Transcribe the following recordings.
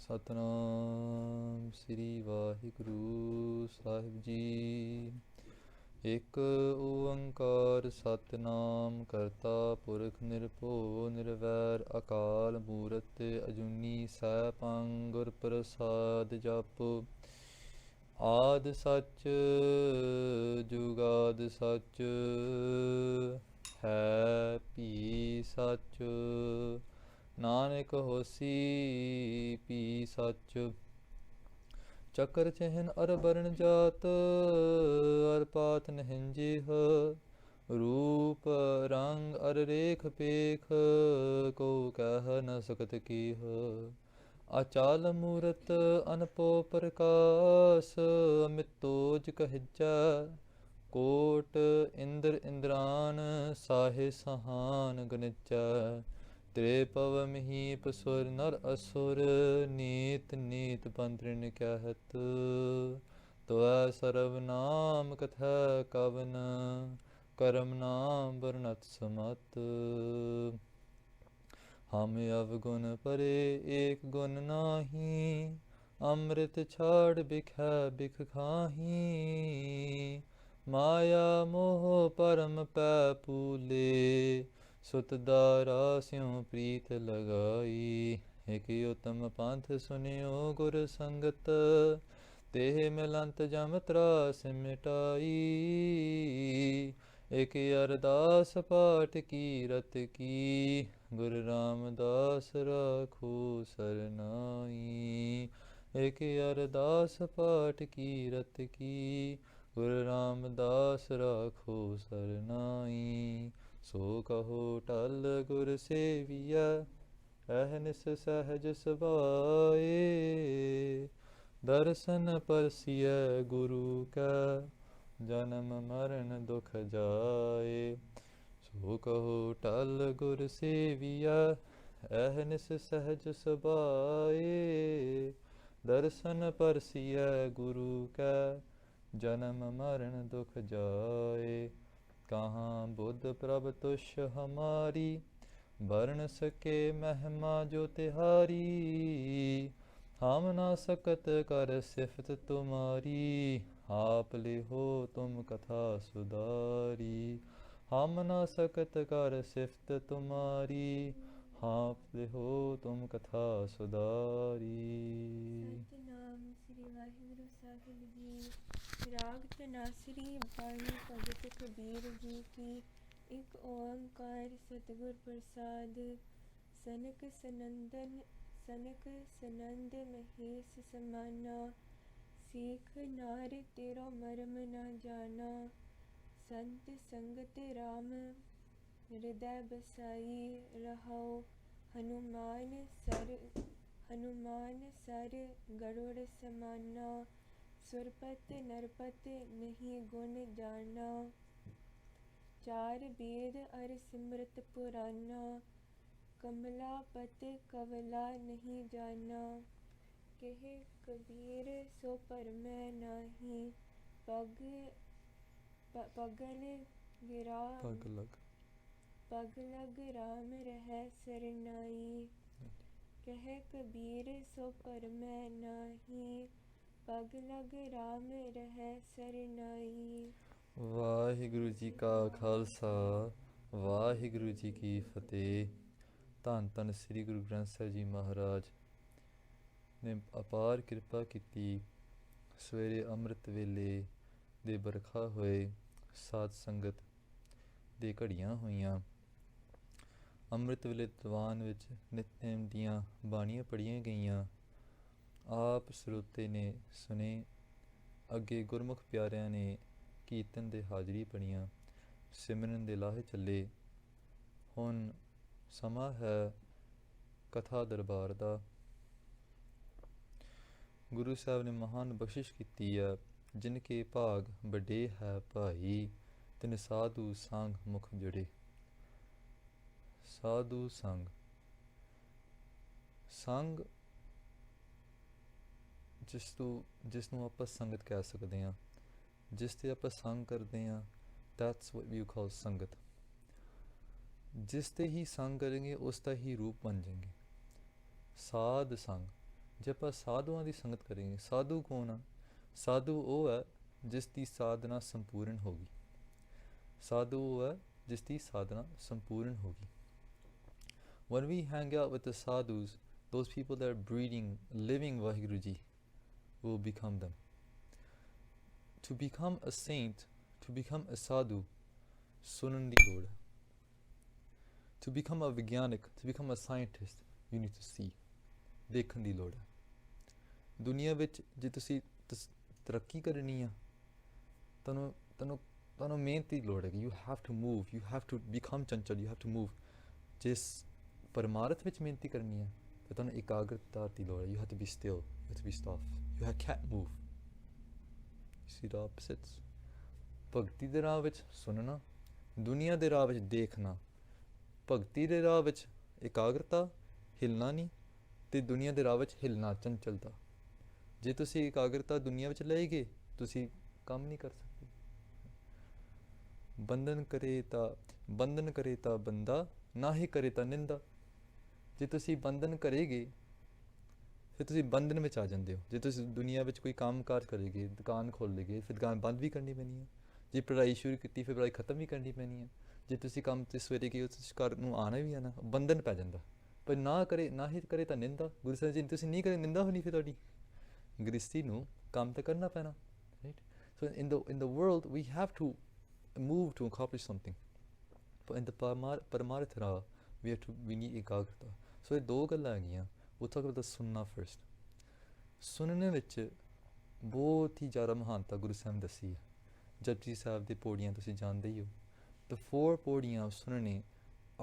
ਸਤਨਾਮ ਸ੍ਰੀ ਵਾਹਿਗੁਰੂ ਸਾਹਿਬ ਜੀ। ਇੱਕ ਓੰਕਾਰ ਸਤਨਾਮ ਕਰਤਾ ਪੁਰਖ ਨਿਰਭਉ ਨਿਰਵੈਰ ਅਕਾਲ ਮੂਰਤ ਅਜੂਨੀ ਸੈਭੰ ਗੁਰ ਪ੍ਰਸਾਦ ਜਪੁ। ਆਦਿ ਸੱਚ ਜੁਗਾਦਿ ਸੱਚ ਹੈ ਭੀ ਸੱਚ। ਨਾਨਕ ਹੋਸੀ ਭੀ ਸੱਚ। ਚੱਕਰ ਚਿਹਨ ਅਰ ਬਰਨ ਜਾਤ ਅਰ ਪਾਤ ਨਹਿੰਜਿਹ। ਰੂਪ ਰੰਗ ਅਰ ਰੇਖ ਪੇਖ ਕੋ ਕਹਿ ਨ ਸਕਤ ਕੀਹ। ਅਚਲ ਮੂਰਤ ਅਨਪੋ ਪ੍ਰਕਾਸ ਅਮਿਤੋਜ ਕਹਿਜੈ। ਕੋਟ ਇੰਦਰ ਇੰਦਰਾਨ ਸਾਹਿ ਸਹਾਨ ਗਨਿਚੈ। ਤ੍ਰੇ ਪਵ ਮਹੀਪ ਸੁਰ ਨਰ ਅਸੁਰ ਨੀਤ ਨੀਤ ਪੰਤ੍ਰਿਨ ਕਹਿਤ। ਤੁਐ ਸਰਵ ਨਾਮ ਕਥੈ ਕਵਨ ਕਰਮ ਨਾਮ ਵਰਨਤ ਸਮਤ। ਹਮ ਅਵਗੁਣ ਪਰੇ ਏਕ ਗੁਣ ਨਾਹੀ। ਅੰਮ੍ਰਿਤ ਛਾੜ ਬਿਖੈ ਬਿਖ ਖਾਹੀ। ਮਾਇਆ ਮੋਹ ਪਰਮ ਪੈ ਪੂਲੇ। ਸੁਤ ਦਾਰਾ ਸਿਉ ਪ੍ਰੀਤ ਲਗਾਈ। ਇਕ ਉਤਮ ਪੰਥ ਸੁਨਿਓ ਗੁਰ ਸੰਗਤ। ਤੇਹ ਮਿਲੰਤ ਜਮ ਤਰਾਸ ਮਿਟਾਈ। ਇਕ ਅਰਦਾਸ ਪਾਠ ਕੀਰਤ ਕੀ। ਗੁਰੂ ਰਾਮਦਾਸ ਰਾਖੋ ਸਰਨਾਈ। ਇਕ ਅਰਦਾਸ ਪਾਠ ਕੀਰਤ ਕੀ। ਗੁਰੂ ਰਾਮਦਾਸ ਰਾਖੋ ਸਰਨਾਈ। ਸੋ ਕਹੋ ਟਲ ਗੁਰ ਸੇਵੀਐ ਅਹਨਿਸ ਸਹਿਜ ਸੁਭਾਏ। ਦਰਸ਼ਨ ਪਰਸੀਐ ਗੁਰੂ ਕੈ ਜਨਮ ਮਰਨ ਦੁਖ ਜਾਏ। ਸੋ ਕਹੋ ਟਲ ਗੁਰ ਸੇਵੀਐ ਅਹਨਿਸ ਸਹਿਜ ਸੁਭਾਏ। ਦਰਸ਼ਨ ਪਰਸੀਐ ਗੁਰੂ ਕੈ ਜਨਮ ਮਰਨ ਦੁਖ ਜਾਏ। ਕਹਾਂ ਬੁੱਧ ਪ੍ਰਭ ਤੁਸ਼ ਹਮਾਰੀ। ਬਰਨ ਸਕੇ ਮਹਿਮਾ ਜੋ ਤਿਹਾਰੀ। ਹਮ ਨਾ ਸਕਤ ਕਰ ਸਿਫਤ ਤੁਮਾਰੀ। ਆਪ ਲਿਹੋ ਤੁਮ ਕਥਾ ਸੁਧਾਰੀ। ਹਮ ਨਾ ਸਕਤ ਕਰ ਸਿਫਤ ਤੁਮਾਰੀ। ਆਪ ਲਿਹੋ ਤੁਮ ਕਥਾ ਸੁਧਾਰੀ। ਸਤਿਨਾਮ ਸ੍ਰੀ ਵਾਹਿਗੁਰੂ ਸਾਹਿਬ ਜੀ। ਰਾਗ ਧਨਾਸਰੀ ਬਾਣੀ ਭਗਤ ਕਬੀਰ ਜੀ ਕੀ। ਇੱਕ ਓੰਕਾਰ ਸਤਿਗੁਰ ਪ੍ਰਸਾਦ। ਸਨਕ ਸਨੰਦ ਮਹੇਸ਼ ਸਮਾਨਾ। ਸੀਖ ਨਾਰ ਤੇਰੋ ਮਰਮ ਨਾ ਜਾਣਾ। ਸੰਤ ਸੰਗਤ ਰਾਮ ਹਿਰਦੈ ਬਸਾਈ। ਰਹਾਉ ਹਨੂਮਾਨ ਸਰ ਗਰੁੜ ਸਮਾਨਾ। ਸੁਰਪਤ ਨਰਪਤ ਨਹੀਂ ਗੁਣ ਜਾਣਾ। ਚਾਰ ਵੇਦ ਅਰ ਸਿਮਰਤ ਪੁਰਾਨਾ। ਕਮਲਾਪਤ ਕਵਲਾ ਨਹੀਂ ਜਾਣਾ। ਕਹਿ ਕਬੀਰ ਸੋ ਭਰਮੈ ਨਾਹੀ। ਪਗ ਲਗ ਰਾਮ ਰਹਿ ਸਰਨਾਈ। ਕਹਿ ਕਬੀਰ ਸੋ ਭਰਮੈ ਨਾਹੀ। ਪਗ ਲਗ ਰਾਮ ਰਹਿ ਸਰਨਾਈ। ਵਾਹਿਗੁਰੂ ਜੀ ਕਾ ਖਾਲਸਾ ਵਾਹਿਗੁਰੂ ਜੀ ਕੀ ਫਤਿਹ। ਧੰਨ ਧੰਨ ਸ੍ਰੀ ਗੁਰੂ ਗ੍ਰੰਥ ਸਾਹਿਬ ਜੀ ਮਹਾਰਾਜ ਨੇ ਅਪਾਰ ਕਿਰਪਾ ਕੀਤੀ। ਸਵੇਰੇ ਅੰਮ੍ਰਿਤ ਵੇਲੇ ਦੇ ਬਰਖਾ ਹੋਏ। ਸਾਧ ਸੰਗਤ ਦੇ ਘੜੀਆਂ ਹੋਈਆਂ। ਅੰਮ੍ਰਿਤ ਵੇਲੇ ਦੀਵਾਨ ਵਿੱਚ ਨਿਤਨੇਮ ਦੀਆਂ ਬਾਣੀਆਂ ਪੜ੍ਹੀਆਂ ਗਈਆਂ। ਆਪ ਸਰੋਤੇ ਨੇ ਸੁਣੇ। ਅੱਗੇ ਗੁਰਮੁਖ ਪਿਆਰਿਆਂ ਨੇ ਕੀਰਤਨ ਦੇ ਹਾਜ਼ਰੀ ਪੜ੍ਹੀਆਂ। ਸਿਮਰਨ ਦੇ ਲਾਹੇ ਚੱਲੇ। ਹੁਣ ਸਮਾਂ ਹੈ ਕਥਾ ਦਰਬਾਰ ਦਾ। ਗੁਰੂ ਸਾਹਿਬ ਨੇ ਮਹਾਨ ਬਖਸ਼ਿਸ਼ ਕੀਤੀ ਹੈ। ਜਿਨ ਕੇ ਭਾਗ ਵੱਡੇ ਹੈ ਭਾਈ। ਤਿਨ ਸਾਧੂ ਸੰਗ ਮੁਖ ਜੜੇ। ਸਾਧੂ ਸੰਗ ਜਿਸ ਨੂੰ ਆਪਾਂ ਸੰਗਤ ਕਹਿ ਸਕਦੇ ਹਾਂ। ਜਿਸ ਤੇ ਆਪਾਂ ਸੰਗ ਕਰਦੇ ਹਾਂ, that's what we call ਸੰਗਤ। ਜਿਸ ਤੇ ਹੀ ਸੰਗ ਕरेंगे ਉਸ ਦਾ ਹੀ ਰੂਪ ਬਣ ਜਾਏंगे। ਸਾਧ ਸੰਗ ਜੇ ਆਪਾਂ ਸਾਧੂਆਂ ਦੀ ਸੰਗਤ ਕਰਾਂਗੇ, ਸਾਧੂ ਕੌਣ ਆ? ਸਾਧੂ ਉਹ ਹੈ ਜਿਸ ਦੀ ਸਾਧਨਾ ਸੰਪੂਰਨ ਹੋ ਗਈ। ਸਾਧੂ ਉਹ ਹੈ ਜਿਸ ਦੀ ਸਾਧਨਾ ਸੰਪੂਰਨ ਹੋ ਗਈ। When we hang out with the sadhus, those people that are breathing, living Vaheguru Ji, will become them. To become a saint, to become a sadhu, sunan di lod hai. To become a vigyanik, to become a scientist, you need to see. ਦੇਖਣ ਦੀ ਲੋੜ ਹੈ। ਦੁਨੀਆ ਵਿੱਚ ਜੇ ਤੁਸੀਂ ਤਰੱਕੀ ਕਰਨੀ ਆ, ਤੁਹਾਨੂੰ ਮਿਹਨਤ ਦੀ ਲੋੜ ਹੈਗੀ। You have to move, you have to become ਚੰਚਲ, ਯੂ ਹੈਵ ਟੂ ਮੂਵ। ਜਿਸ ਪਰਮਾਰਥ ਵਿੱਚ ਮਿਹਨਤੀ ਕਰਨੀ ਆ ਤਾਂ ਤੁਹਾਨੂੰ ਇਕਾਗਰਤਾ ਦੀ ਲੋੜ ਹੈ। You have to be still, you have to be stop, you have can't move. See the opposites. ਭਗਤੀ ਦੇ ਰਾਹ ਵਿੱਚ ਸੁਣਨਾ, ਦੁਨੀਆ ਦੇ ਰਾਹ ਵਿੱਚ ਦੇਖਣਾ। ਭਗਤੀ ਦੇ ਰਾਹ ਵਿੱਚ ਇਕਾਗਰਤਾ, ਹਿੱਲਣਾ ਨਹੀਂ, ਅਤੇ ਦੁਨੀਆ ਦੇ ਰਾਹ ਵਿੱਚ ਹਿੱਲਣਾ, ਚੰਚਲਤਾ। ਜੇ ਤੁਸੀਂ ਇਕਾਗਰਤਾ ਦੁਨੀਆ ਵਿੱਚ ਲੈ ਗਏ, ਤੁਸੀਂ ਕੰਮ ਨਹੀਂ ਕਰ ਸਕਦੇ। ਬੰਧਨ ਕਰੇ ਤਾਂ ਬੰਦਾ, ਨਾ ਹੀ ਕਰੇ ਤਾਂ ਨਿੰਦਾ। ਜੇ ਤੁਸੀਂ ਬੰਧਨ ਕਰੇਗੇ ਫਿਰ ਤੁਸੀਂ ਬੰਧਨ ਵਿੱਚ ਆ ਜਾਂਦੇ ਹੋ। ਜੇ ਤੁਸੀਂ ਦੁਨੀਆ ਵਿੱਚ ਕੋਈ ਕੰਮ ਕਾਰ ਕਰੇਗੇ, ਦੁਕਾਨ ਖੋਲ੍ਹੇਗੇ, ਫਿਰ ਦੁਕਾਨ ਬੰਦ ਵੀ ਕਰਨੀ ਪੈਣੀ ਹੈ। ਜੇ ਪੜ੍ਹਾਈ ਸ਼ੁਰੂ ਕੀਤੀ ਫਿਰ ਪੜ੍ਹਾਈ ਖਤਮ ਵੀ ਕਰਨੀ ਪੈਣੀ ਹੈ। ਜੇ ਤੁਸੀਂ ਕੰਮ 'ਤੇ ਸਵੇਰੇ ਗਏ, ਤੁਸੀਂ ਘਰ ਨੂੰ ਆਉਣਾ ਵੀ ਆਉਣਾ, ਬੰਧਨ ਪੈ ਜਾਂਦਾ। ਪਰ ਨਾ ਹੀ ਕਰੇ ਤਾਂ ਨਿੰਦਾ। ਗੁਰੂ ਸਾਹਿਬ ਜੀ ਤੁਸੀਂ ਨਹੀਂ ਕਰੇ, ਨਿੰਦਾ ਹੋਣੀ ਫਿਰ ਤੁਹਾਡੀ। ਗ੍ਰਸਤੀ ਨੂੰ ਕੰਮ ਤਾਂ ਕਰਨਾ ਪੈਣਾ, right. So in the world we have to move to accomplish something, ਪਰ ਇਨ ਦ ਪਰਮਾਰਥ ਰਾਹ ਵੀ ਨੀਡ ਇਕਾਗਰਤਾ। ਸੋ ਇਹ ਦੋ ਗੱਲਾਂ ਹੈਗੀਆਂ। ਉਹ ਤਾਂ ਕਰਦਾ ਸੁਣਨਾ ਫਸਟ। ਸੁਣਨ ਵਿੱਚ ਬਹੁਤ ਹੀ ਜ਼ਿਆਦਾ ਮਹਾਨਤਾ ਗੁਰੂ ਸਾਹਿਬ ਨੇ ਦੱਸੀ ਹੈ। ਜਪਜੀ ਸਾਹਿਬ ਦੇ ਪੌੜੀਆਂ ਤੁਸੀਂ ਜਾਣਦੇ ਹੀ ਹੋ। ਦ 4 ਪੌੜੀਆਂ ਸੁਣਨੇ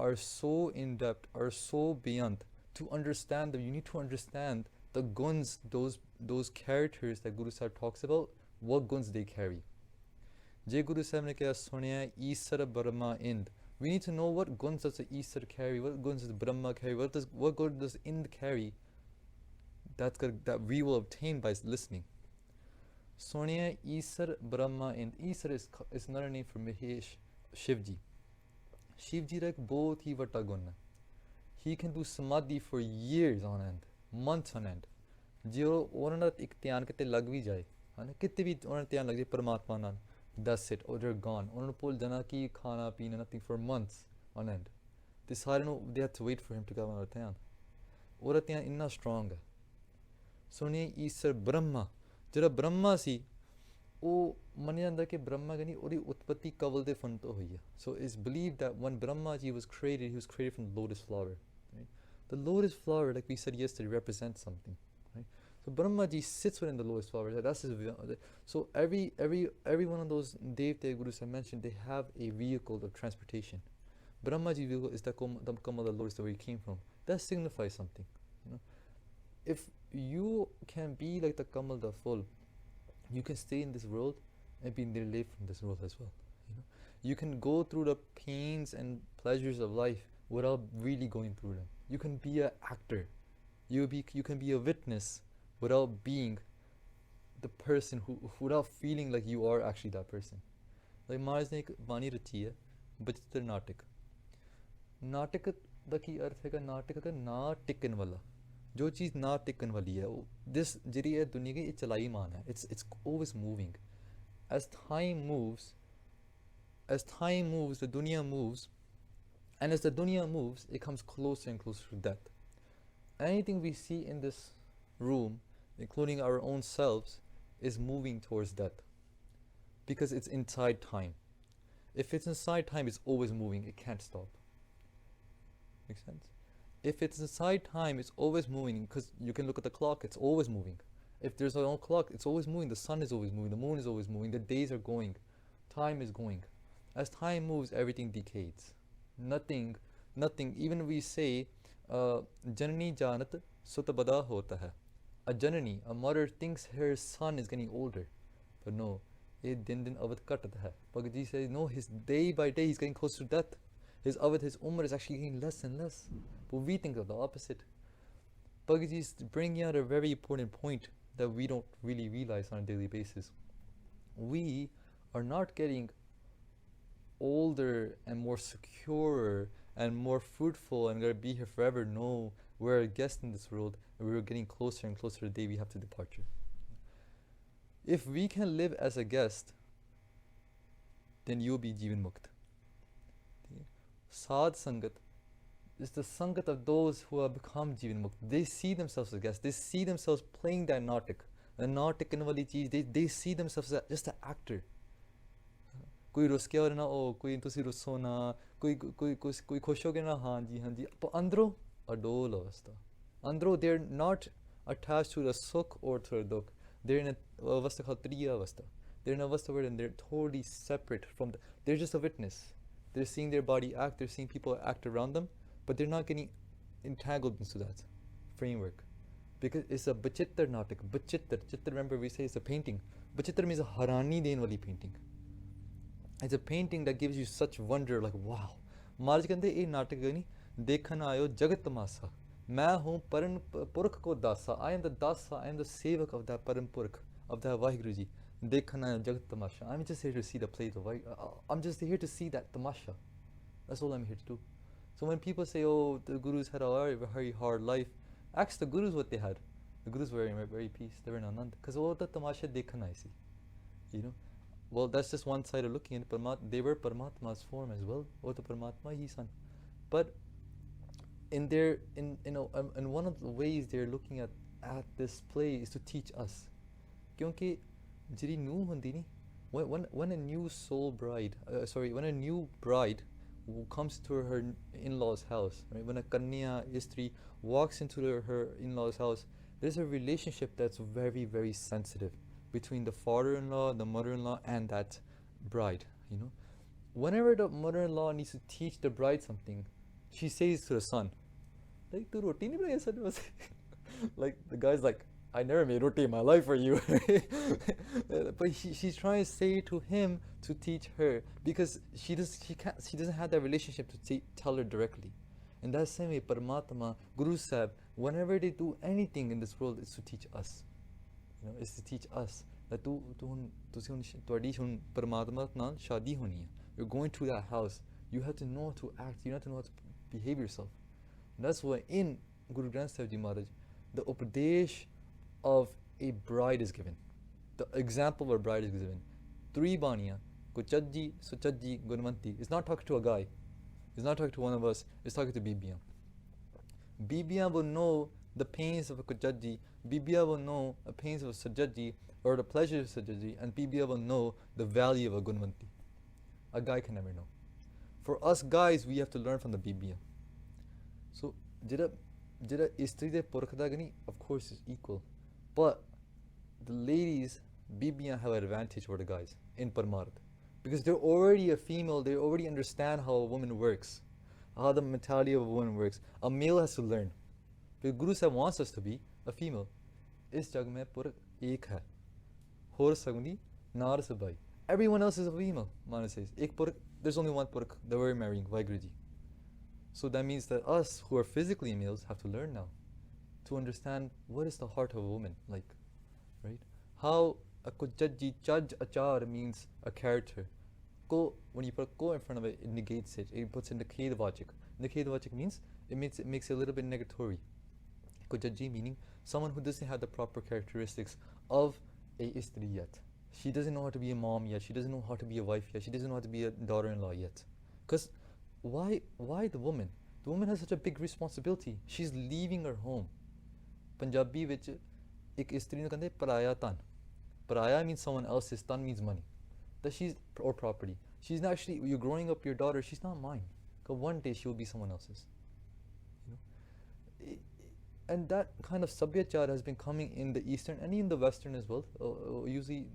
are so in depth, are so beyond. To understand them, you need to understand the guns, those characters that Guru Sahib talks about, what guns they carry. Je Guru Sahib ne kiya sunya Isar Bhrama Ind, we need to know what guns does the Isar carry, what guns does Brahma carry, what gun does Ind carry, that we will obtain by listening. Sunya Isar Bhrama Ind. Isar is another name for Mahesh, Shivji. Shiv Ji ਦਾ ਇੱਕ ਬਹੁਤ ਹੀ ਵੱਡਾ ਗੁਣ ਹੈ। He can do samadhi for years on end, months on end. ਜੇ ਉਹਨਾਂ ਦਾ ਇੱਕ ਧਿਆਨ ਕਿਤੇ ਲੱਗ ਵੀ ਜਾਏ, ਹੈ ਨਾ, ਕਿਤੇ ਵੀ ਉਹਨਾਂ ਦਾ ਧਿਆਨ ਲੱਗ ਜਾਏ ਪਰਮਾਤਮਾ ਨਾਲ, that's it, or they're gone. ਉਹਨਾਂ ਨੂੰ ਭੁੱਲ ਜਾਣਾ ਕਿ ਖਾਣਾ ਪੀਣਾ, nothing for months on end. ਅਤੇ ਸਾਰਿਆਂ ਨੂੰ they have to wait for him to come ਉਹਨਾਂ ਦਾ ਧਿਆਨ। ਉਹਦਾ ਧਿਆਨ ਇੰਨਾ ਸਟਰੋਂਗ ਹੈ। ਸੁਣੀਏ ਈਸਰ ਬ੍ਰਹਮਾ, ਜਿਹੜਾ ਬ੍ਰਹਮਾ ਸੀ, ਉਹ ਮੰਨਿਆ ਜਾਂਦਾ ਕਿ ਬ੍ਰਹਮਾ ਕਹਿੰਦੀ ਉਹਦੀ ਉਤਪਤੀ ਕਵਲ ਦੇ ਫੁੱਲ ਤੋਂ ਹੋਈ ਹੈ। So it's believed that one Brahma ji was created, he was created from lotus flower. The lotus flower, like we said yesterday, represents something, right? So Brahma Ji sits within the lotus flower. That's his. So every one of those Devte Guru Sahib mentioned, they have a vehicle of transportation. Brahma Ji vehicle is the Kamal, the lotus, where he came from. That signifies something, you know. If you can be like the Kamal, the full, you can stay in this world and be relieved from this world as well. You know, you can go through the pains and pleasures of life without really going through them. You can be an actor. You can be a witness without being the person without feeling like you are actually that person. Like Maharaj ne ek bani rachi hai, Bachtar Natak. Natak da ki arth hai, natak ka na tikkan wala. जो चीज़ ना thicken वाली है, this जी है दुनिया की चलाई मान है, it's always moving. As time moves, the dunya moves, and as the dunya moves, it comes closer and closer to death. Anything we see in this room, including our own selves, is moving towards death because it's inside time. If it's inside time, it's always moving, it can't stop. Make sense? If it's inside time, it's always moving, because you can look at the clock, it's always moving. If there's no clock, it's always moving. The sun is always moving, the moon is always moving, the days are going, time is going. As time moves, everything decays. Nothing, even we say, Janani Janat Sutabada Hota Hai. A Janani, a mother, thinks her son is getting older. But no, Din Din Avad Katat Hai. Bhagat Ji says, no, his day by day he's getting closer to death. His avad, his umr is actually getting less and less. But we think of the opposite. Bhagat Ji is bringing out a very important point that we don't really realize on a daily basis. We are not getting older and more secure and more fruitful and going to be here forever. No, we're a guest in this world, and we're getting closer and closer to the day we have to departure. If we can live as a guest, then you'll be Jivan Mukt. Sad Sangat is the Sangat of those who have become Jivan Mukt. They see themselves as guests. They see themselves playing that Natak. The Natak in wali cheez, they see themselves as just an actor. कोई रुस गया और ना ओ कोई तुसी रुसो ना कोई खुश हो गया ना हाँ जी पर अंदरों अडोल अवस्था अंदरों they're not attached to the sukh or to the dukh. They're in a avastha called triya avastha. They're in a avastha where they're totally separate from they're just a witness. They're seeing their body act, they're seeing people act around them, but they're not getting entangled into that framework. Because it's a bachittar natak. Bachittar, remember we say it's a painting. Bachittar means a harani den wali painting. It's a painting that gives you such wonder, like wow. Maharaj कहते ये नाटक नहीं देखन आयो जगत तमाशा मैं हूँ परम पुरख को दासा. I am the dasa, I am the sevak of that param purkh, of that Vaheguru Ji. देखन आयो जगत तमाशा. I'm just here to see the plays of I'm just here to see that tamasha. That's all I'm here to do. So when people say, oh, the Gurus had a very hard life, ask the Gurus what they had. The Gurus were in very peace, they were in Anand. Because all the tamasha dekhan aisi. You know? Well, that's just one side of looking at it. They were Paramatma's form as well, or the Paramatma he son. But in one of the ways they're looking at this play is to teach us. Kyunki jiri new hundi ni, when a new soul bride, when a new bride comes to her in-laws house, right? When a Kanya Istri walks into her in-laws house, there's a relationship that's very, very sensitive between the father-in-law, the mother-in-law, and that bride, you know. Whenever the mother-in-law needs to teach the bride something, she says to the son, like, tu roti nahi banai aisa. Like, the guy's like, I never made roti in my life for you. But she's trying to say to him to teach her, because she doesn't have that relationship to tell her directly. In that same way, Paramatma, Guru Sahib, whenever they do anything in this world, it's to teach us. You know, is to teach us that you're going to that house, you have to know how to act, you have to know how to behave yourself. And that's why in Guru Granth Sahib Ji Maharaj, the upadesh of a bride is given. The example of a bride is given. 3 baniya, Kuchajji, Suchajji, Gunvanti. It's not talking to a guy. It's not talking to one of us. It's talking to Bibiyan. Bibiyan will know the pains of a Kuchajji, Bibiya will know the pains of a Sajjaji, or the pleasures of Sajjaji, and Bibiya will know the value of a Gunvanti. A guy can never know. For us guys, we have to learn from the Bibiya. So, jira istri de purkhadagani, of course, is equal. But the ladies, Bibiya have an advantage over the guys in Parmarth. Because they're already a female, they already understand how a woman works, how the mentality of a woman works. A male has to learn. Because Guru Sahib wants us to be a female. Is jag mein purakh ek hai. Hor sagni nar sabai. Everyone else is a female, Mana says. Ek purakh, there's only one purakh that we're marrying, Vaheguru Ji. So that means that us who are physically males have to learn now to understand what is the heart of a woman like, right? How a kujajji chaj achar means a character. Ko, when you put ko in front of it, it negates it. It puts in the kedavachik. The kedavachik means it makes it a little bit negatory. Kujajji meaning someone who doesn't have the proper characteristics of a istri yet. She doesn't know how to be a mom yet. She doesn't know how to be a wife yet. She doesn't know how to be a daughter-in-law yet. Because why the woman? The woman has such a big responsibility. She's leaving her home. Punjabi vich ek istri nu kande paraya tan. Paraya means someone else's, tan means money. That she's, or property. She's not actually, you're growing up your daughter, she's not mine. Because one day she'll be someone else's. You know? And that kind of sabhyachar has been coming in the Eastern and in the Western as well. Usually,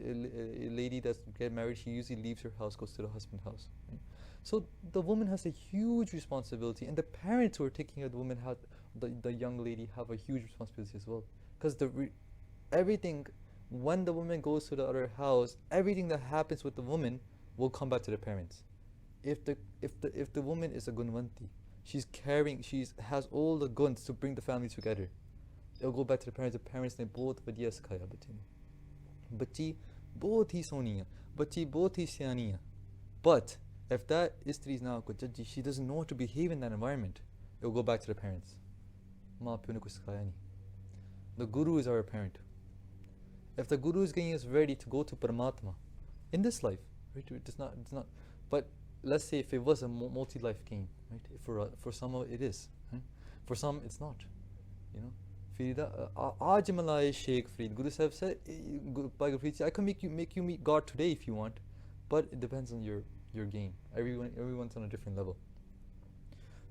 a lady that's get married, she usually leaves her house, goes to the husband's house. Right? So the woman has a huge responsibility, and the parents who are taking care of the woman, the young lady, have a huge responsibility as well. Because everything, when the woman goes to the other house, everything that happens with the woman will come back to the parents. If the woman is a gunvanti, she's has all the guns to bring the family together. It'll go back to the parents. The parents ne bahut vadiya sikhaya bache nu. Bachi bahut hi soni hai. Bachi bahut hi siyani hai. But if that istri is now kujajji, she doesn't know how to behave in that environment, it'll go back to the parents. माँ प्यो ने कुछ सिखाया नहीं. The Guru is our parent. If the Guru is getting us ready to go to Paramatma in this life, right? It's not. But let's say if it was a multi-life game, right? For some it is, right? For some it's not. You know, Aaj Malay Sheikh Farid. Guru Sahib said, I can make you meet God today if you want, but it depends on your gain. Everyone's on a different level.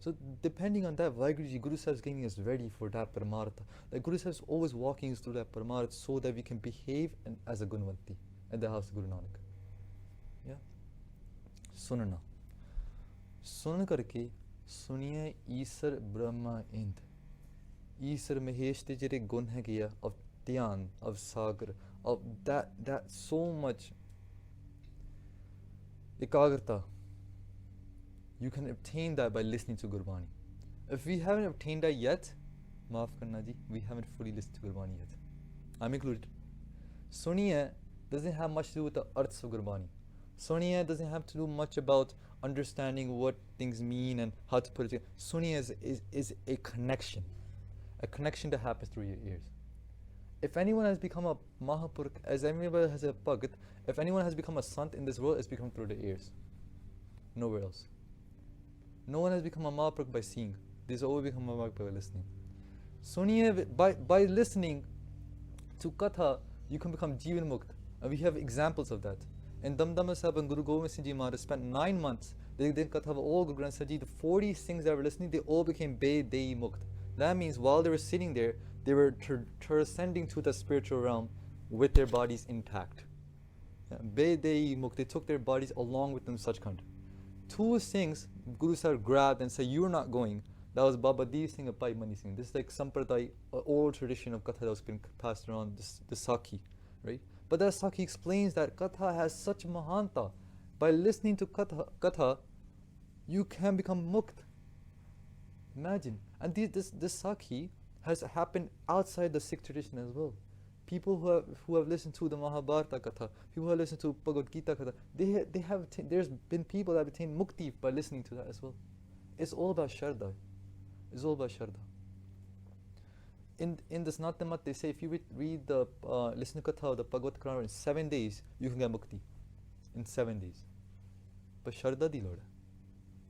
So depending on that, Vaheguruji, Guru Sahib is getting us ready for that Paramartha. Like Guru Sahib is always walking us through that Paramartha so that we can behave as a Gunvanti at the house of Guru Nanak. Yeah? Sunana. Sunan karke, suniye Isar Brahma Ind. Isar Mahesh te jere gun hai gaya of Dhyan, of Sagar, of that so much ekagrata. You can obtain that by listening to Gurbani. If we haven't obtained that yet, maaf karna ji, we haven't fully listened to Gurbani yet. I'm included. Suniya doesn't have much to do with the arths of Gurbani. Suniya doesn't have to do much about understanding what things mean and how to put it together. Suniya is a connection that happens through your ears. If anyone has become a Mahapurukh, as everybody has a Bhagat, if anyone has become a Sant in this world, it's become through the ears. Nowhere else. No one has become a Mahapurukh by seeing. These always become a Mahapurukh by listening. Suniye, by listening to Katha, you can become Jeevan Mukt. And we have examples of that. In Damdama Sahib and Guru Gobind Singh Ji Maharaj spent 9 months. They did Katha of all Guru Granth Sahib Ji. The 40 things that were listening, they all became Be Dei Mukt. That means while they were sitting there, they were transcending to the spiritual realm with their bodies intact. Be Dei Mukt. They took their bodies along with them, Sachkhand. 2 things Guru Sahib grabbed and said, you're not going. That was Baba Deep Singh and Pai Mani Singh. This is like Sampradaya, old tradition of Katha that's been passed around, the Sakhi, right? But that Sakhi explains that Katha has such Mahanta. By listening to Katha, you can become Mukt. Imagine. And this Sakhi has happened outside the Sikh tradition as well. People who have listened to the Mahabharata Katha, people who have listened to Bhagavad Gita Katha, there's been people that have attained Mukti by listening to that as well. It's all about Shraddha. It's all about Shraddha. In this Natyamat, they say if you read the listen to Katha of the Bhagavad Gita in 7 days, you can get Mukti. In 7 days. But Shraddha di lord.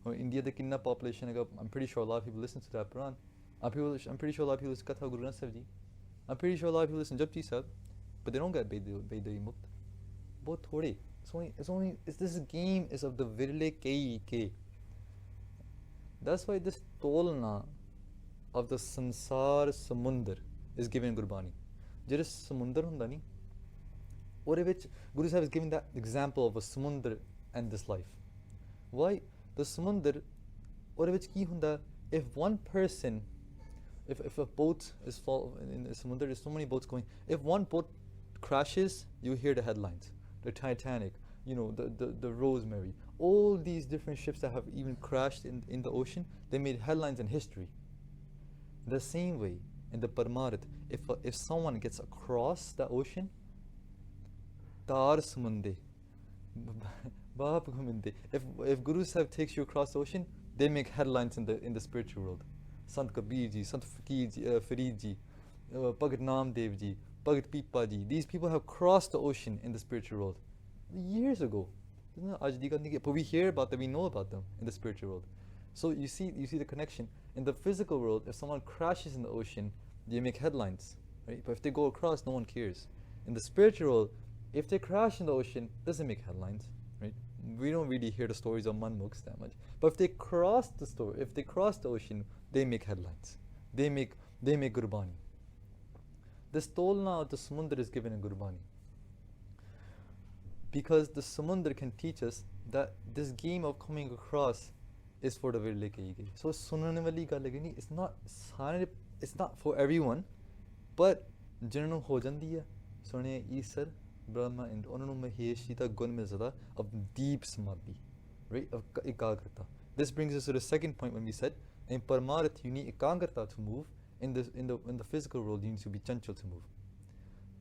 Or India, the kinna population, I'm pretty sure a lot of people listen to that Puran. I'm pretty sure a lot of people listen to Katha of Guru Granth Sahib Ji. I'm pretty sure a lot of people listen to Japji Sahib, but they don't get Bedai Mukt. Bahut thode. This game is of the Virle Ke. That's why this Tolna of the Sansar Samundar is given in Gurbani. Jere Samundar hunda ni, ore vich Guru Sahib is giving that example of a Samundar and this life. Why? The Samundar, ore vich ki hunda, if one person, if a boat is in the Samundar, there's so many boats going. If one boat crashes, you hear the headlines. The Titanic, the Rosemary, all these different ships that have even crashed in the ocean, they made headlines in history. The same way, in the Paramarat, if someone gets across the ocean, Tar Samunde, if Guru Sahib takes you across the ocean, they make headlines in the spiritual world. Sant Kabir Ji, Sant Farid Ji, Bhagat Namdev Ji, Bhagat Pipa Ji. These people have crossed the ocean in the spiritual world years ago. But we hear about them, we know about them in the spiritual world. So you see the connection. In the physical world, if someone crashes in the ocean, they make headlines, right? But if they go across, no one cares. In the spiritual world, if they crash in the ocean, it doesn't make headlines, right? We don't really hear the stories of Manmukhs that much. But if they cross the ocean, they make headlines. They make Gurbani. This Tolna of the Samundar is given in Gurbani. Because the Samundar can teach us that this game of coming across is for the Virle Ke. So Sunane wali gall hai, it's not for everyone, but jinnu ho jandi hai. Sune Isar, Bhrama and Onanu Mahesh Ji da gun mein zyada of deep samadhi, right? Of ekagrata. This brings us to the second point when we said in Paramarat you need ekagrata to move. In the physical world you need to be chanchal to move.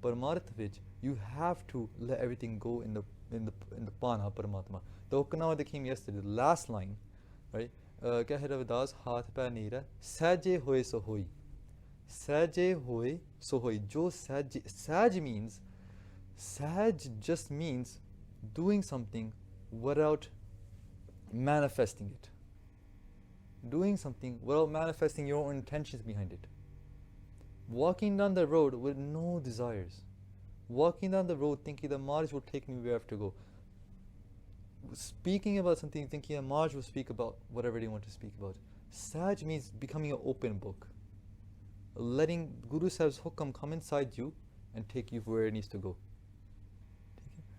Paramarat vich you have to let everything go in the Pana Paramatma. The Hukumnama that came yesterday, the last line, right? Kya hai Ravidas haath pa neera saje hoye so hoi. Saje hoy so hoy. Jo saj. Saj means, Saj just means doing something without manifesting it. Doing something without manifesting your own intentions behind it. Walking down the road with no desires. Walking down the road thinking that Marj will take me where I have to go. Speaking about something thinking that Marj will speak about whatever they want to speak about. Saj means becoming an open book. Letting Guru Sahib's hukam come inside you and take you where it needs to go.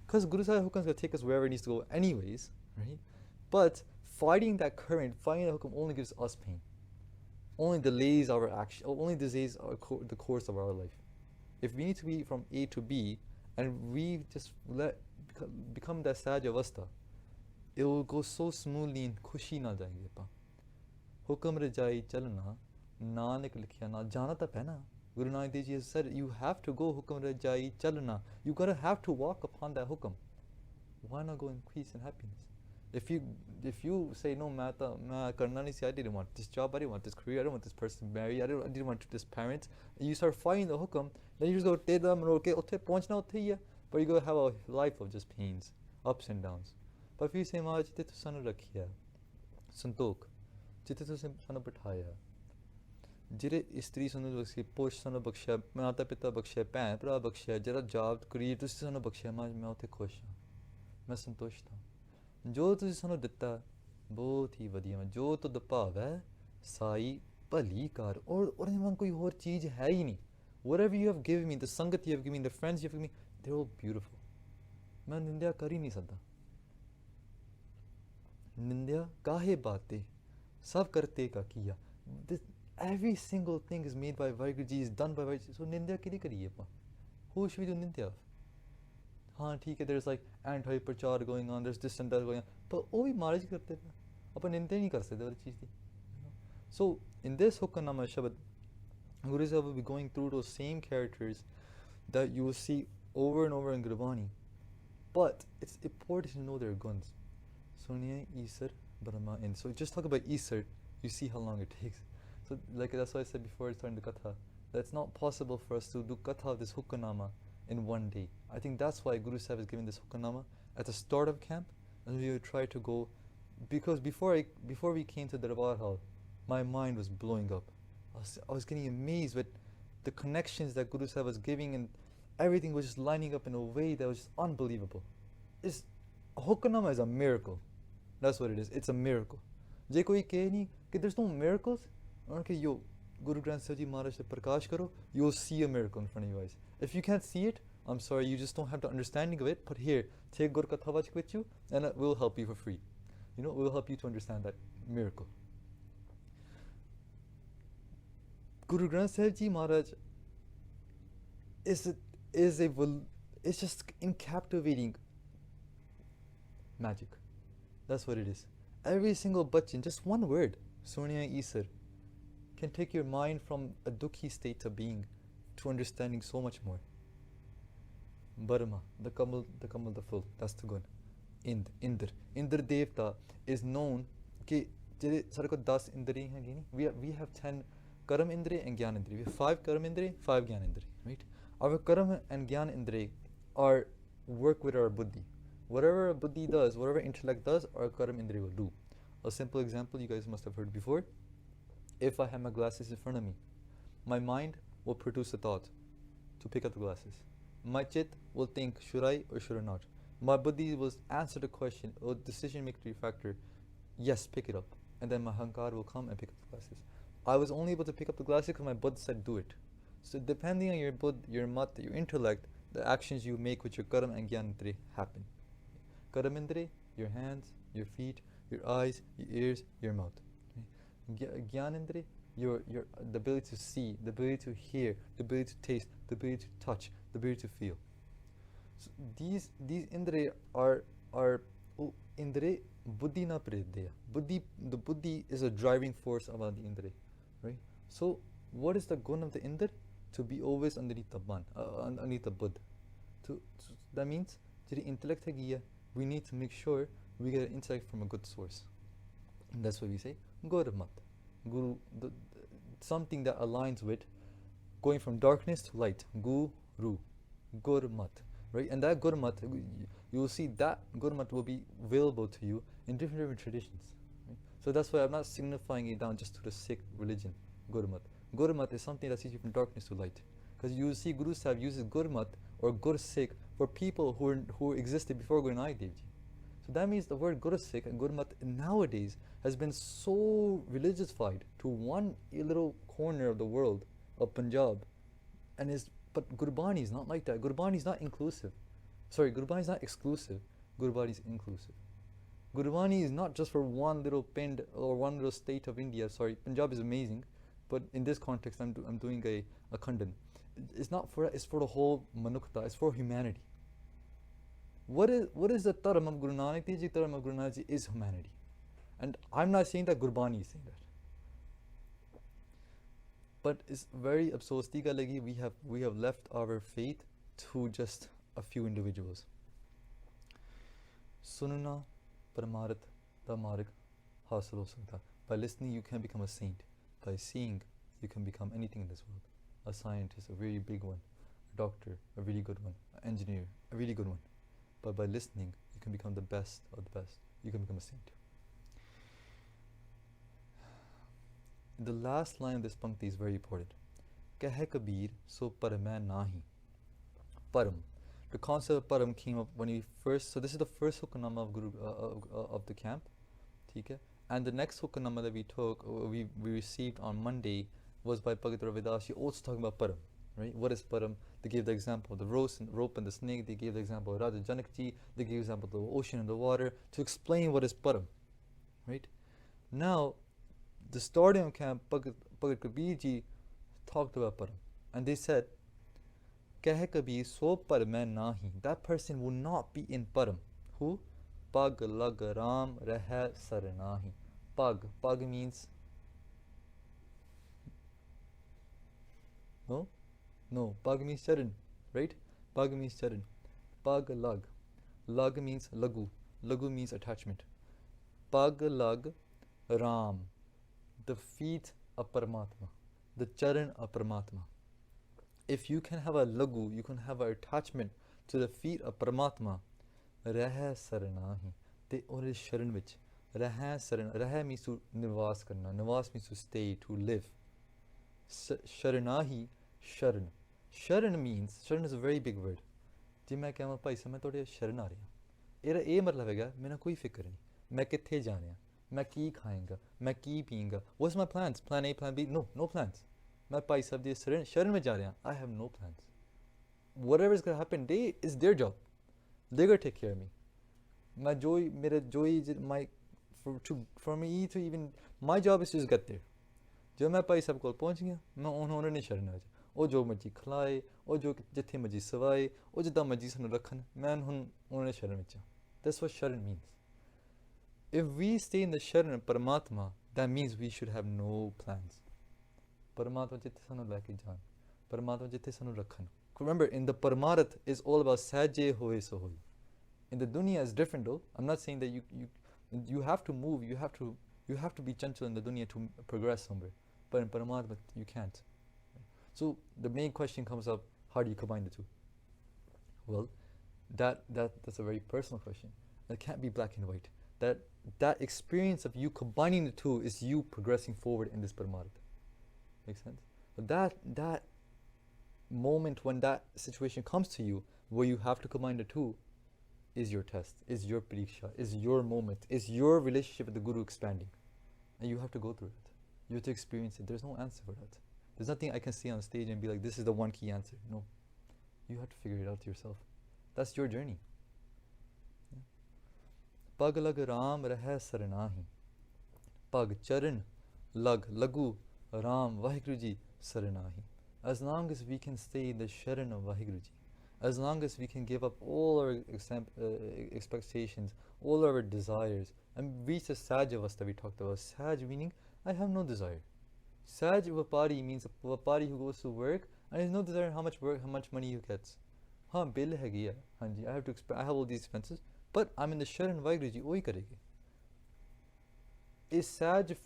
Because Guru Sahib's hukam is going to take us wherever it needs to go anyways, right? But fighting that current, fighting that hukam only gives us pain. Only delays our action, only delays the course of our life. If we need to be from A to B and we just become that Saj Avastha, it will go so smoothly in khushi na jayenge pa. Hukam rajai chalna, nanak likhya na jana ta pehna. Guru Nanak Dev Ji has said, you have to go hukam rajai chalna. You gotta have to walk upon that hukam. Why not go in peace and happiness? If you say no, I didn't want this job, I didn't want this career, I don't want this person to marry, I didn't want this parent, and you start fighting the hukam, then you just go but you're going to have a life of just pains, ups and downs. But if you say, Maharaj, jite tu sanu rakhiya, santok, jite tu sanu bithaya, jire istri sanu bakshiya, posh sanu bakshiya, mata pita bakshiya, bhain bhra bakshiya, jara job career tu sanu bakshiya, Maharaj, main uthe khush haan, main santusht haan. ਜੋ ਤੁਸੀਂ ਸਾਨੂੰ ਦਿੱਤਾ ਬਹੁਤ ਹੀ ਵਧੀਆ ਜੋ ਤੁਧ ਭਾਵ ਹੈ ਸਾਈ ਭਲੀ ਕਰ ਔਰ ਉਹਦੇ ਵਾਂਗ ਕੋਈ ਹੋਰ ਚੀਜ਼ ਹੈ ਹੀ ਨਹੀਂ whatever you have given me the ਸੰਗਤ you have given me the friends you have given me they're all beautiful ਮੈਂ ਨਿੰਦਿਆ ਕਰ ਹੀ ਨਹੀਂ ਸਕਦਾ ਨਿੰਦਿਆ ਕਾਹੇ ਬਾਤੇ ਸਭ ਕਰਤੇ ਕਾ ਕੀਆ every single thing is made by Vaheguru Ji is done by Vaheguru Ji so ਨਿੰਦਿਆ ਕਿਹਦੀ ਕਰੀਏ ਆਪਾਂ who should we do ਨਿੰਦਿਆ हाँ ठीक है there's like anti प्रचार going on there's this and that going on but वो भी महाराज करते थे अपन निंदा नहीं कर सकते वाली चीज़ थी so in this Hukumnama Shabad Guru Sahib will be going through those same characters that you will see over and over in Gurbani but it's important to know their guns Sonia Isar Bhrama and so just talk about Isar you see how long it takes so like that's why I said before starting the Katha that's not possible for us to do Katha of this Hukumnama in one day. I think that's why Guru Sahib is giving this Hukumnama at the start of camp and we would try to go because before we came to the Darbar Hall my mind was blowing up. I was getting amazed with the connections that Guru Sahib was giving and everything was just lining up in a way that was just unbelievable. Hukumnama is a miracle. That's what it is. It's a miracle. Je koi kehe nahi ki there's no miracles okay yo Guru Granth Sahib Ji Maharaj se prakash karo you'll see a miracle in front of your eyes. If you can't see it, I'm sorry, you just don't have the understanding of it. But here, take Gur Katha Vachik with you, and it will help you for free. You know, it will help you to understand that miracle. Guru Granth Sahib Ji Maharaj it's just in captivating magic. That's what it is. Every single bachan, just one word, Sonia Isar, can take your mind from a dukhi state of being to understanding so much more. Bhrama, the Kamal, the full, that's the gun. Indra Devta is known कि जैसे सारे को 10 इंद्रिय हैं कि नहीं we have 10 कर्म इंद्रिय and ज्ञान इंद्रिय we have 5 कर्म इंद्रिय 5 ज्ञान इंद्रिय right our कर्म and ज्ञान इंद्रिय are work with our buddhi whatever our buddhi does whatever intellect does our कर्म इंद्रिय will do a simple example you guys must have heard before if I have my glasses in front of me my mind will produce a thought to pick up the glasses my chit will think should I or should I not my buddhi will answer the question or decision making factor yes pick it up and then my hankar will come and pick up the glasses I was only able to pick up the glasses because my buddhi said do it so depending on your buddhi your mat your intellect the actions you make with your karam and gyanandri happen karam indri your hands your feet your eyes your ears your mouth gyanandri your the ability to see the ability to hear the ability to taste the ability to touch the ability to feel so these indri are indri buddhi na pradya buddhi the buddhi is a driving force about the indri right so what is the gun of the indra to be always underneath the ban underneath the buddha so that means the intellect hai we need to make sure we get an intellect from a good source and that's why we say guru mat guru something that aligns with going from darkness to light. Guru, Gurmat, right? And that Gurmat, you will see that Gurmat will be available to you in different traditions. Right? So that's why I'm not signifying it down just to the Sikh religion, Gurmat. Gurmat is something that takes you from darkness to light. Because you see Guru Sahib uses Gurmat or Gur Sikh for people who existed before Guru Nanak Dev Ji. So that means the word Guru Sikh and Gurmat nowadays has been so religiousified to one little corner of the world of Punjab, but Gurbani is not like that. Gurbani is not inclusive. Sorry, Gurbani is not exclusive. Gurbani is inclusive. Gurbani is not just for one little pind or one little state of India. Sorry, Punjab is amazing, but in this context, I'm doing a khandan. It's not for, it's for the whole manukta. It's for humanity. What is the Dharam of Guru Nanak Dev Ji? Dharam of Guru Nanak Ji is humanity. And I'm not saying that Gurbani is saying that. But it's very afsos di gal lagi, we have left our faith to just a few individuals. Sunna paramarat da marg hasil ho sakta. By listening, you can become a saint. By seeing, you can become anything in this world. A scientist, a very big one. A doctor, a really good one. An engineer, a really good one. But by listening, you can become the best of the best. You can become a saint. The last line of this pankti is very important. Kahe Kabir so paramai nahi. Param. The concept of param came up when we first. So this is the first Hukumnama of Guru of the camp, theek hai? And the next Hukumnama that we took, we received on Monday, was by Bhagat Kabir Jee, also talking about param. Right? What is param? They gave the example of the rope and the snake. They gave the example of Raja Janakji. They gave the example of the ocean and the water to explain what is param. Right? Now, the starting of camp, Bhagat Kabir Jee talked about param, and they said, Kahe Kabir so paramai nahi. That person will not be in param. Who? Pag lag ram rahe sar nahi. Pag means no. Pag means charan, right? Pag means charan. Pag lag means lagu means attachment. Pag lag ram, the feet of Paramatma, the charan of Paramatma. If you can have a lagu, you can have an attachment to the feet of Paramatma. Raha saranahi. They only sharan vich. Raha saran. Raha means to nivas karna. Nivas means to stay, to live. Sharanahi, sharan. Sharan means, sharan is a very big word. जी मैं कहूँ भाई साहब मैं थोड़े शरण आ रहा हूँ ਇਹਦਾ ਇਹ ਮਤਲਬ ਹੈਗਾ ਮੈਨੂੰ ਕੋਈ ਫਿਕਰ ਨਹੀਂ ਮੈਂ ਕਿੱਥੇ ਜਾਣਾ ਮੈਂ ਕੀ ਖਾਏਂਗਾ ਮੈਂ ਕੀ ਪੀਂਗਾ what's my plans plan A plan B no plans ਮੈਂ ਭਾਈ ਸਾਹਿਬ ਦੀ ਸ਼ਰਨ ਵਿੱਚ ਜਾ ਰਿਹਾ I have no plans whatever is going to happen is their job they're going to take care of me my for me to even my job is to just get there ਜੋ ਮੈਂ ਭਾਈ ਸਾਹਿਬ ਕੋਲ ਪਹੁੰਚ ਗਿਆ ਮੈਂ ਉਹਨਾਂ ਨੇ ਸ਼ਰਨ ਆ ਜਾ ਉਹ ਜੋ ਮਰਜ਼ੀ ਖਿਲਾਏ ਉਹ ਜੋ ਜਿੱਥੇ ਮਰਜ਼ੀ ਸਵਾਏ ਉਹ ਜਿੱਦਾਂ ਮਰਜ਼ੀ ਸਾਨੂੰ ਰੱਖਣ ਮੈਂ ਹੁਣ ਉਹਨਾਂ ਨੇ ਸ਼ਰਨ ਵਿੱਚ that's what sharan means if we stay in the sharan of Paramatma that means we should have no plans Paramatma ਜਿੱਥੇ ਸਾਨੂੰ ਲੈ ਕੇ ਜਾਣ Paramatma ਜਿੱਥੇ ਸਾਨੂੰ ਰੱਖਣ remember in the Paramarat is all about saje hoye so hoye in the dunya is different though I'm not saying that you have to move you have to be gentle in the dunya to progress somewhere but in Paramatma you can't. So the main question comes up, how do you combine the two? Well, that's a very personal question. It can't be black and white. That experience of you combining the two is you progressing forward in this Paramarth. Make sense? But that moment when that situation comes to you, where you have to combine the two, is your test, is your pariksha, is your moment, is your relationship with the Guru expanding. And you have to go through it. You have to experience it. There's no answer for that. There's nothing I can see on stage and be like, this is the one key answer. No. You have to figure it out yourself. That's your journey. Pag lag ram rahe saranahi. Pag charan lag lagu ram Vaheguru Ji saranahi. As long as we can stay in the sharan of Vaheguru Ji, as long as we can give up all our expectations, all our desires, and reach the Saj Avastha we talked about. Saj meaning, I have no desire. Saj Vapari means a Vapari who goes to work and has no desire how much money he gets. Bill hai gaya. I have all these expenses, but I'm in the Sharan Vaheguru Ji, ohi karegi. Is Saj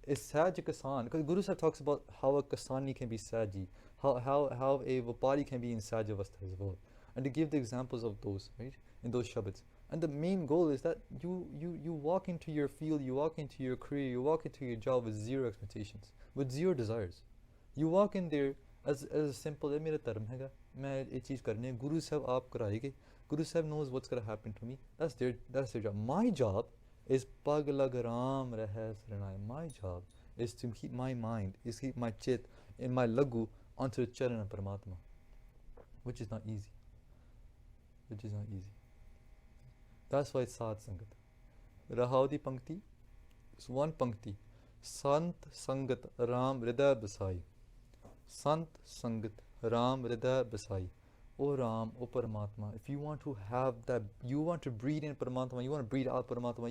is Saj a Kisan? Because Guru Sahib talks about how a Kasani can be Saji, how a Vapari can be in Saj Avastha as well. And to give the examples of those, right, in those Shabads. And the main goal is that you walk into your field, you walk into your career, you walk into your job with zero expectations, with zero desires. You walk in there as a simple, "Eh, mera dharm hai, main ye cheez karni hai, Guru Sahib aap karayege, Guru Sahib knows what's going to happen to me." That's their job. My job is pag lag ram rahe saranai. My job is to keep my mind, is keep my chit in my lagu onto the charan of Paramatma, which is not easy. Which is not easy. That's why it's Sad Sangat. Rahau di Pankti, it's one Pankti. Sant Sangat Ram Rida Basai. Sant Sangat Ram Rida Basai. O Ram, O Paramatma, if you want to have that, you want to breathe in Paramatma, you want to breathe out Paramatma,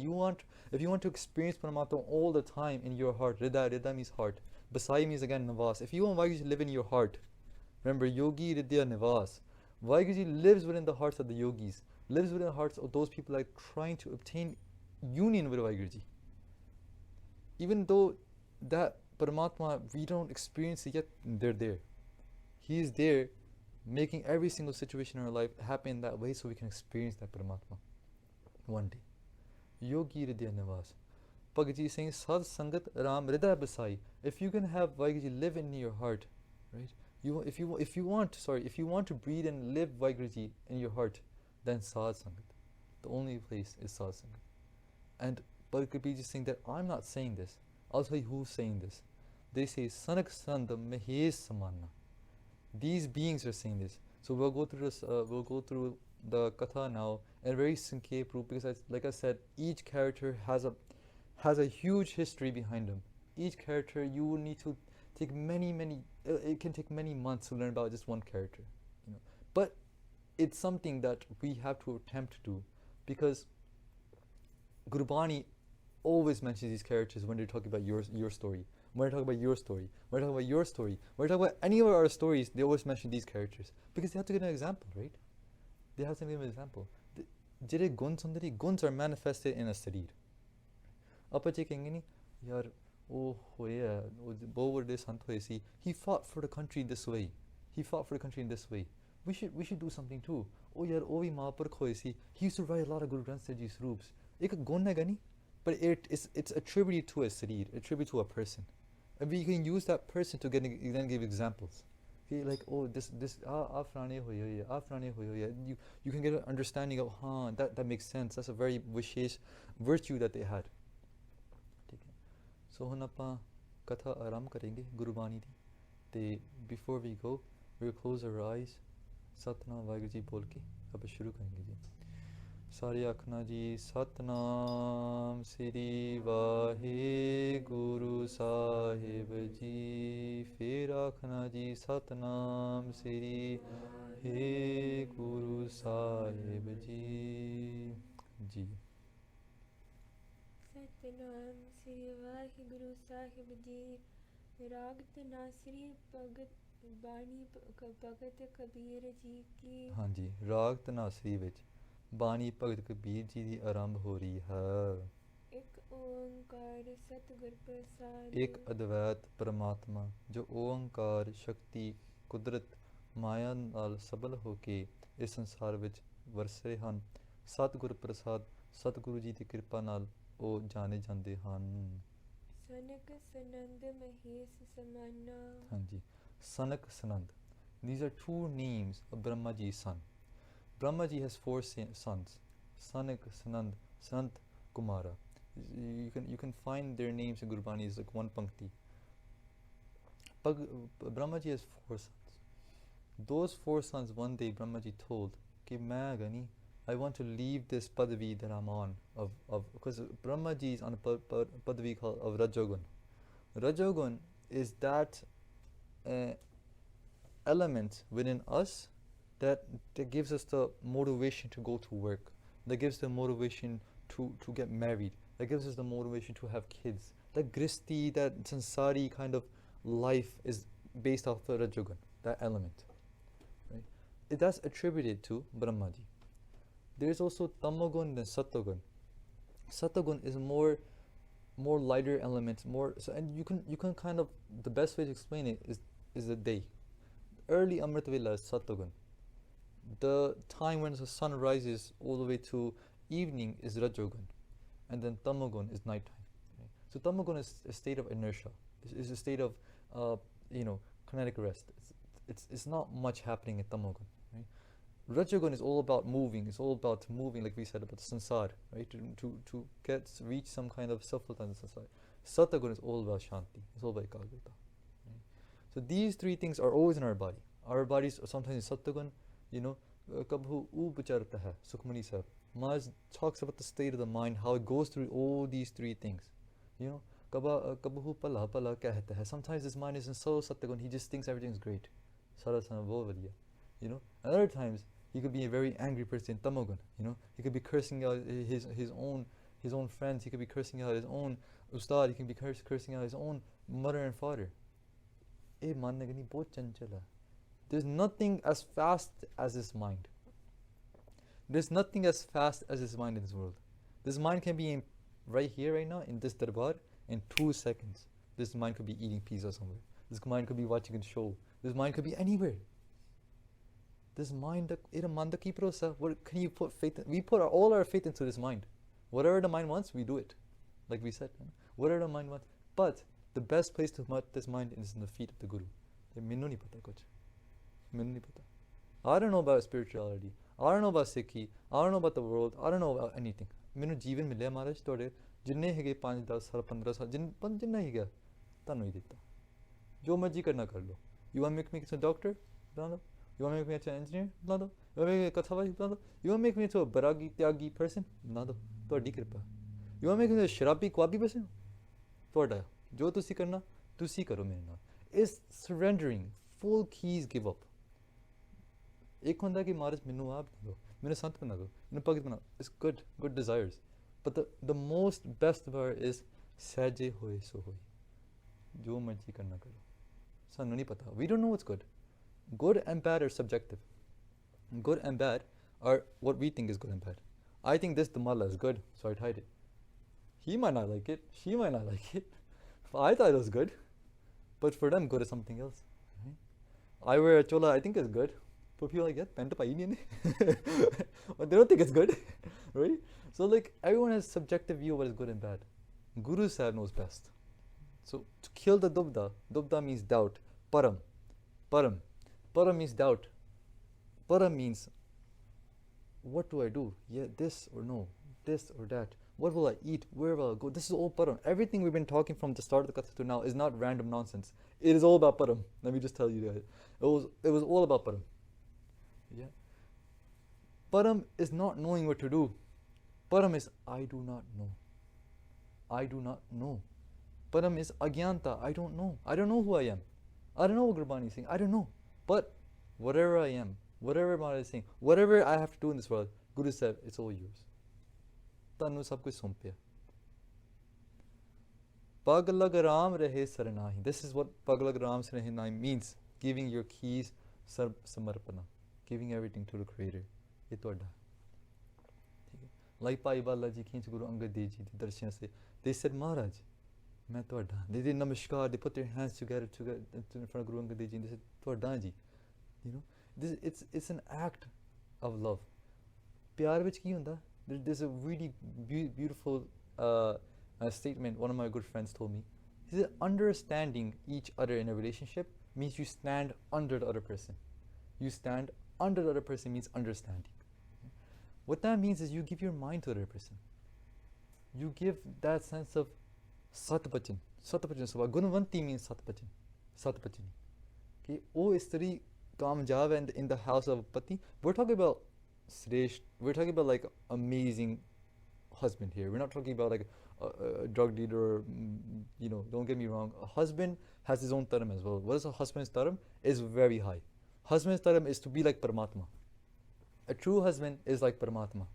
if you want to experience Paramatma all the time in your heart, Rida means heart, Basai means again Navas. If you want Vaiguji to live in your heart, remember Yogi Ridya Nivas, Vaiguji lives within the hearts of the yogis, lives within the hearts of those people like trying to obtain union with Vaiguji. Even though that Paramatma, we don't experience it yet, they're there. He is there, making every single situation in our life happen in that way so we can experience that Paramatma one day. Yogi Ridya Nivas. Bhagat Ji is saying, Sad Sangat Ram Rida Basai. If you can have Vaiguji live in your heart, right? If you want to breathe and live Vaiguji in your heart, then Sad Sangat. The only place is Sad Sangat. And Bhagat Kabir Ji is saying that I'm not saying this. I'll tell you who's saying this. They say Sanak Sanda Mahesh Samana. These beings are saying this. So we'll go through this. We'll go through the Katha now in very Sankep Roop, because like I said, each character has a huge history behind him. Each character, you will need to take many. It can take many months to learn about just one character, you know. But it's something that we have to attempt to do, because Gurbani always mentions these characters when they're talking about your story. When they're talking about your story, when they're talking about your story, when they're talking about any of our stories, they always mention these characters, because they have to give an example, right? They have to give an example. Jire guns are manifested in a sarir. Apa je kenge ni, yaar, oh hoya, bahut bade sant hoye si. He fought for the country this way. He fought for the country in this way. We should do something too. Oh yaar, oh vi Mahaparkh hoye si. He used to write a lot of Guru Granth Sahib Ji's roops. Ek gun hai gani, but it's attributed to a sarir, attributed to a person. And we can use that person to then give examples. Okay, like, oh, this afrane hoye, afrane hoye. You can get an understanding of, that makes sense. That's a very vishesh virtue that they had. So hun ਆਪਾਂ ਕਥਾ ਆਰੰਭ ਕਰਾਂਗੇ ਗੁਰਬਾਣੀ ਦੀ, ਤੇ before we go we'll close our eyes, Satnam Waheguru ji ਬੋਲ ਕੇ ਆਪਾਂ ਸ਼ੁਰੂ ਕਰਾਂਗੇ ਜੀ। ਸਾਰੇ ਆਖਣਾ ਜੀ, ਸਤਨਾਮ ਸ੍ਰੀ ਵਾਹਿਗੁਰੂ ਸਾਹਿਬ ਜੀ। ਫਿਰ ਆਖਣਾ ਜੀ, ਸਤਨਾਮ ਸ੍ਰੀ ਵਾਹਿਗੁਰੂ ਸਾਹਿਬ ਜੀ ਜੀ। सतनाम श्री वाहिगुरु साहिब जी। राग तनासरी भगत बाणी भगत कबीर जी की। हाँ जी, राग तनासरी विच बाणी भगत कबीर जी की आरंभ हो रही है। एक ओंकार सतगुर प्रसाद। एक अद्वैत परमात्मा जो ओंकार शक्ति कुदरत माया नाल सबल हो के इस संसार विच वरसे ਹਨ। सतगुर प्रसाद सतगुरु जी की कृपा नाल ਉਹ ਜਾਣੇ ਜਾਂਦੇ ਹਨ। ਸਨਕ ਸਨੰਦ ਮਹੇਸ਼ ਸਮਾਨਾ। ਹਾਂਜੀ, Sanak Sanand. These are two names of Brahma Ji's son. Brahma Ji has four sons: Sanak, Sanand, Sanant, Kumara. You can find their names in Gurbani as like one pankti. Brahma Ji has four sons. Those four sons, one day Brahma Ji told कि मैं Ghani, I want to leave this padavi that I'm on because Brahma Ji is on a padavi called of Rajogun. Rajogun is that element within us that gives us the motivation to go to work, that gives the motivation to get married, that gives us the motivation to have kids. That gristi, that sansari kind of life is based off the Rajogun, that element. Right? That's attributed to Brahma Ji. There is also Tamogun and Satogun. Satogun is more lighter elements, more so, and you can kind of, the best way to explain it is the day. Early Amrit Vela is Satagun. The time when the sun rises all the way to evening is Rajogun, and then Tamagun is nighttime. Right? So Tamagun is a state of inertia. It's a state of kinetic rest. It's not much happening in Tamagun. Right? Rajagun is all about moving. It's all about moving, like we said about the sansar, right? To reach some kind of self-fulfillment in sansar. Satagun is all about shanti. It's all about ekagrata. Right? So these three things are always in our body. Our bodies are sometimes in Satagun. Kabhu upacharta hai, Sukhmani Sahib. Maharaj talks about the state of the mind, how it goes through all these three things. Kabhu pala pala kehta hai. Sometimes his mind is in so Satagun, he just thinks everything is great. Sarasana wo vadiya. And other times he could be a very angry person, Tamagun. He could be cursing out his own friends. He could be cursing out his own ustad. He can be cursing out his own mother and father. There's nothing as fast as his mind. There's nothing as fast as his mind in this world. This mind can be right here, right now, in this darbar, in 2 seconds. This mind could be eating pizza somewhere. This mind could be watching a show. This mind could be anywhere. This mind, what can you put faith in? We put all our faith into this mind. Whatever the mind wants, we do it. Like we said, whatever the mind wants. But the best place to put this mind is in the feet of the Guru. I don't know about spirituality. I don't know about Sikhi. I don't know about the world. I don't know about anything. ਮੈਨੂੰ ਜੀਵਨ ਮਿਲਿਆ ਮਹਾਰਾਜ ਤੁਹਾਡੇ ਜਿੰਨੇ ਹੈਗੇ 5 10 ਸਾਲ 15 ਸਾਲ ਜਿੰਨਾ ਹੀ ਗਿਆ ਤੁਹਾਨੂੰ ਹੀ ਦਿੱਤਾ ਜੋ ਮਰਜ਼ੀ ਕਰਨਾ ਕਰ ਲਓ you want to make me a doctor ਬਣਾ ਲਓ you want to make me an engineer ਬਣਾ ਲਓ you want to make me a ਕਥਾਵਾਚੀ ਬਣਾ ਲਓ you want to make me a Bairagi Tyagi person ਬਣਾ ਲਓ ਤੁਹਾਡੀ ਕਿਰਪਾ you want to make me a ਸ਼ਰਾਬੀ ਕੁਆਬੀ person ਤੁਹਾਡਾ ਜੋ ਤੁਸੀਂ ਕਰਨਾ ਤੁਸੀਂ ਕਰੋ ਮੇਰੇ ਨਾਲ is surrendering full keys give up ਇੱਕ ਹੁੰਦਾ ਕਿ ਮਹਾਰਾਜ ਮੈਨੂੰ ਆਪ ਬਣਾ ਦਿਓ ਮੈਨੂੰ ਸੰਤ ਬਣਾ ਦਿਓ ਮੈਨੂੰ ਭਗਤ ਬਣਾ it's good desires but the most best part is ਸਹਿਜੇ ਹੋਏ ਸੋ ਹੋਈ ਜੋ ਮਰਜ਼ੀ ਕਰਨਾ ਕਰੋ ਸਾਨੂੰ ਨਹੀਂ ਪਤਾ we don't know what's good and bad are subjective good and bad are what we think is good and bad I think this Damala is good so I tried it he might not like it she might not like it I thought it was good but for them good is something else right? I wear a chola I think it's good but people are like, yeah, pant pai nahi but they don't think it's good, right? So like everyone has subjective view of what is good and bad. Guru Sahib knows best. So to kill the dubda means doubt. Param means doubt. Param means what do I do? Yeah, this or no, this or that. What will I eat? Where will I go? This is all param. Everything we've been talking from the start of the Katha to now is not random nonsense. It is all about param. Let me just tell you that. It was all about param. Yeah. Param is not knowing what to do. Param is I do not know. I do not know. Param is agyanta. I don't know. I don't know who I am. I don't know what Gurbani is saying. I don't know. But whatever I am, whatever Maharaj is saying, whatever I have to do in this world, Guru said, it's all yours. Tanu sab kuch sompya. Paglag Ram Rahe Saranahi. This is what Paglag Ram Saranahi means. Giving your keys samarpana. Giving everything to the Creator. ये तोड़ा, ठीक है? Like Pai Bala ji खींच Guru Angad Dev ji the darshan se, they said Maharaj, मैं तोड़ा. They did namaskar. They put their hands together in front of Guru Angad Dev ji. They said तोड़ा ji. It's an act of love. प्यार विच की हुंदा? There's a really beautiful statement one of my good friends told me. He said understanding each other in a relationship means you stand under the other person. You stand under the other person means understanding. What that means is you give your mind to the other person. You give that sense of satbachan. Satbachan sabha. Gunvanti means satbachan. Satbachani. Okay, oh istri kamjab and in the house of pati. We're talking about Sresh. We're talking about like amazing husband here. We're not talking about like a drug dealer or, don't get me wrong. A husband has his own taram as well. What is a husband's taram? Is very high. Husband's taram is to be like Paramatma. A true husband is like Paramatma.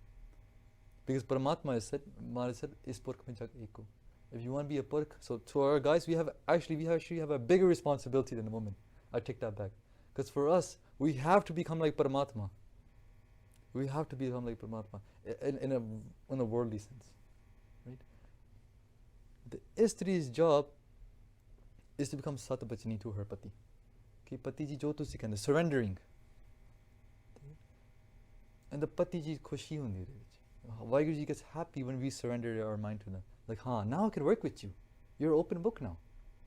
Because Paramatma is said, Maharaj said, is Purkh mein jag eko. If you want to be a Purkh, so to our guys, we actually have a bigger responsibility than a woman. I take that back. Because for us, we have to become like Paramatma. We have to become like Paramatma in a worldly sense. Right? Istri's job is to become Sat Bachani to her Pati. कि पति जी जो तुसी कहंदे surrendering, and the Pati ji खुशी होंदी है Vaheguru ji gets happy when we surrender our mind to them. Like, now I can work with you. You're an open book now.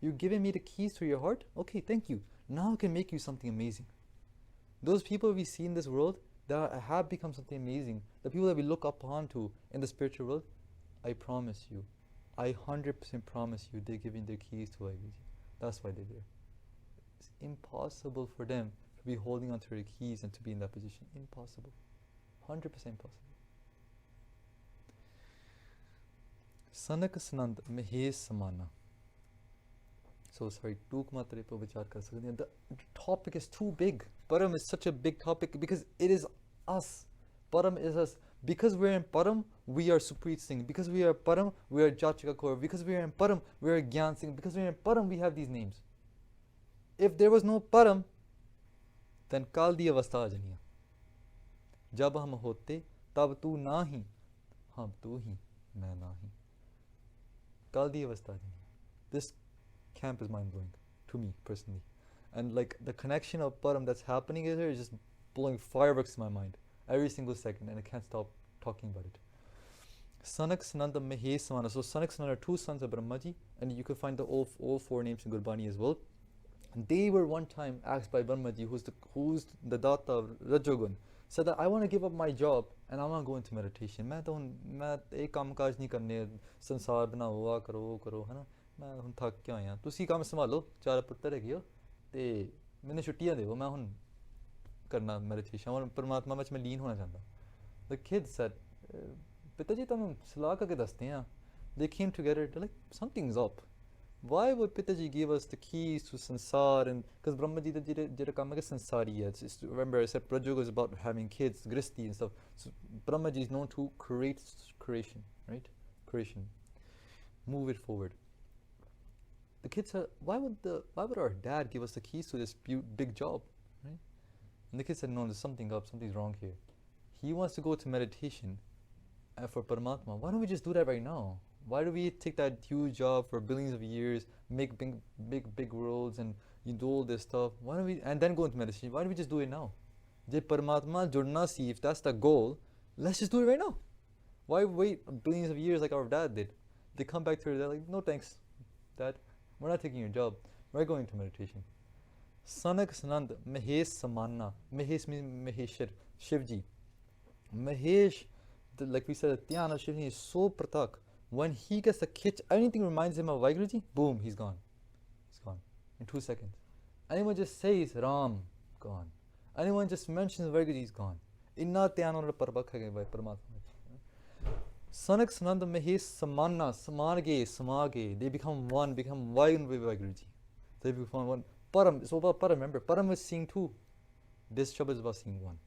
You've given me the keys to your heart. Okay, thank you. Now I can make you something amazing. Those people we see in this world that have become something amazing, the people that we look upon to in the spiritual world, I promise you, I 100% promise you, they're giving their keys to Vaheguru ji. That's why they're there. It's impossible for them to be holding onto their keys and to be in that position. Impossible. 100% possible. Sanak Sanand Mehes Samana. So sorry, took matre pe vichar kar sakte hain. The topic is too big. Param is such a big topic because it is us. Param is us. Because we are in Param, we are Supreet Singh. Because we are Param, we are Jachika Kaur. Because we are in Param, we are Gyan Singh. Because we are in Param, we have these names. If there was no Param, then Kal di avastha aa janiya. Jab hum hote, tab tu nahi, hum tu hi, main nahi. Kal di avastha aa janiya. This camp is mind-blowing to me personally. And like the connection of Param that's happening here is just blowing fireworks in my mind every single second, and I can't stop talking about it. Sanak Sananda Mehes Samana. So Sanak Sananda are two sons of Brahmaji, and you can find all four names in Gurbani as well. And they were one time asked by Brahmaji, who's the Datta of Rajogun, said that I want to give up my job and I want to go into meditation. मैं एक काम काज नहीं करने संसार बनाओ हुआ करो है ना मैं हुन थक के आया तुसी काम संभालो चार पुत्तर है गियो ते मैंने छुट्टियां देवो मैं हुन करना मेडिटेशन और परमात्मा में मैं लीन होना चाहता. The kid said, पिताजी तुम सलाह करके दसते हैं. They came together, they're like, something's up. Why would Pitaji give us the keys to Sansar? And because Brahmaji did a kamaka Sansari. Remember I said Prajoga is about having kids, Gristi and stuff. So Brahmaji is known to create creation, right? Creation. Move it forward. The kid said, why would our dad give us the keys to this big job? Right? And the kid said, no, there's something up, something's wrong here. He wants to go to meditation for Paramatma. Why don't we just do that right now? Why do we take that huge job for billions of years, make big worlds and you do all this stuff? Why don't we, and then go into meditation? Why don't we just do it now? Jai Paramatma jurna si, if that's the goal, let's just do it right now. Why wait billions of years like our dad did? They come back to her, they're like, no thanks, Dad. We're not taking your job. We're going to meditation. Sanak Sanand Mahesh Samana. Mahesh means Maheshwar, Shivji. Mahesh, like we said, the Dhyan of Shivji is so pratak. When he gets a kitch, anything reminds him of Vaheguruji, boom, he's gone. He's gone in 2 seconds. Anyone just says Ram, gone. Anyone just mentions Vaheguruji, he's gone. Inna Dhyan or Parabhakha by Paramatma. Sanak Sananda Mahesh Samana, Samage, they become one, become one with Vaheguruji. They become one. Param, it's about Param, remember, Param is seeing two. This Shabad is about seeing one.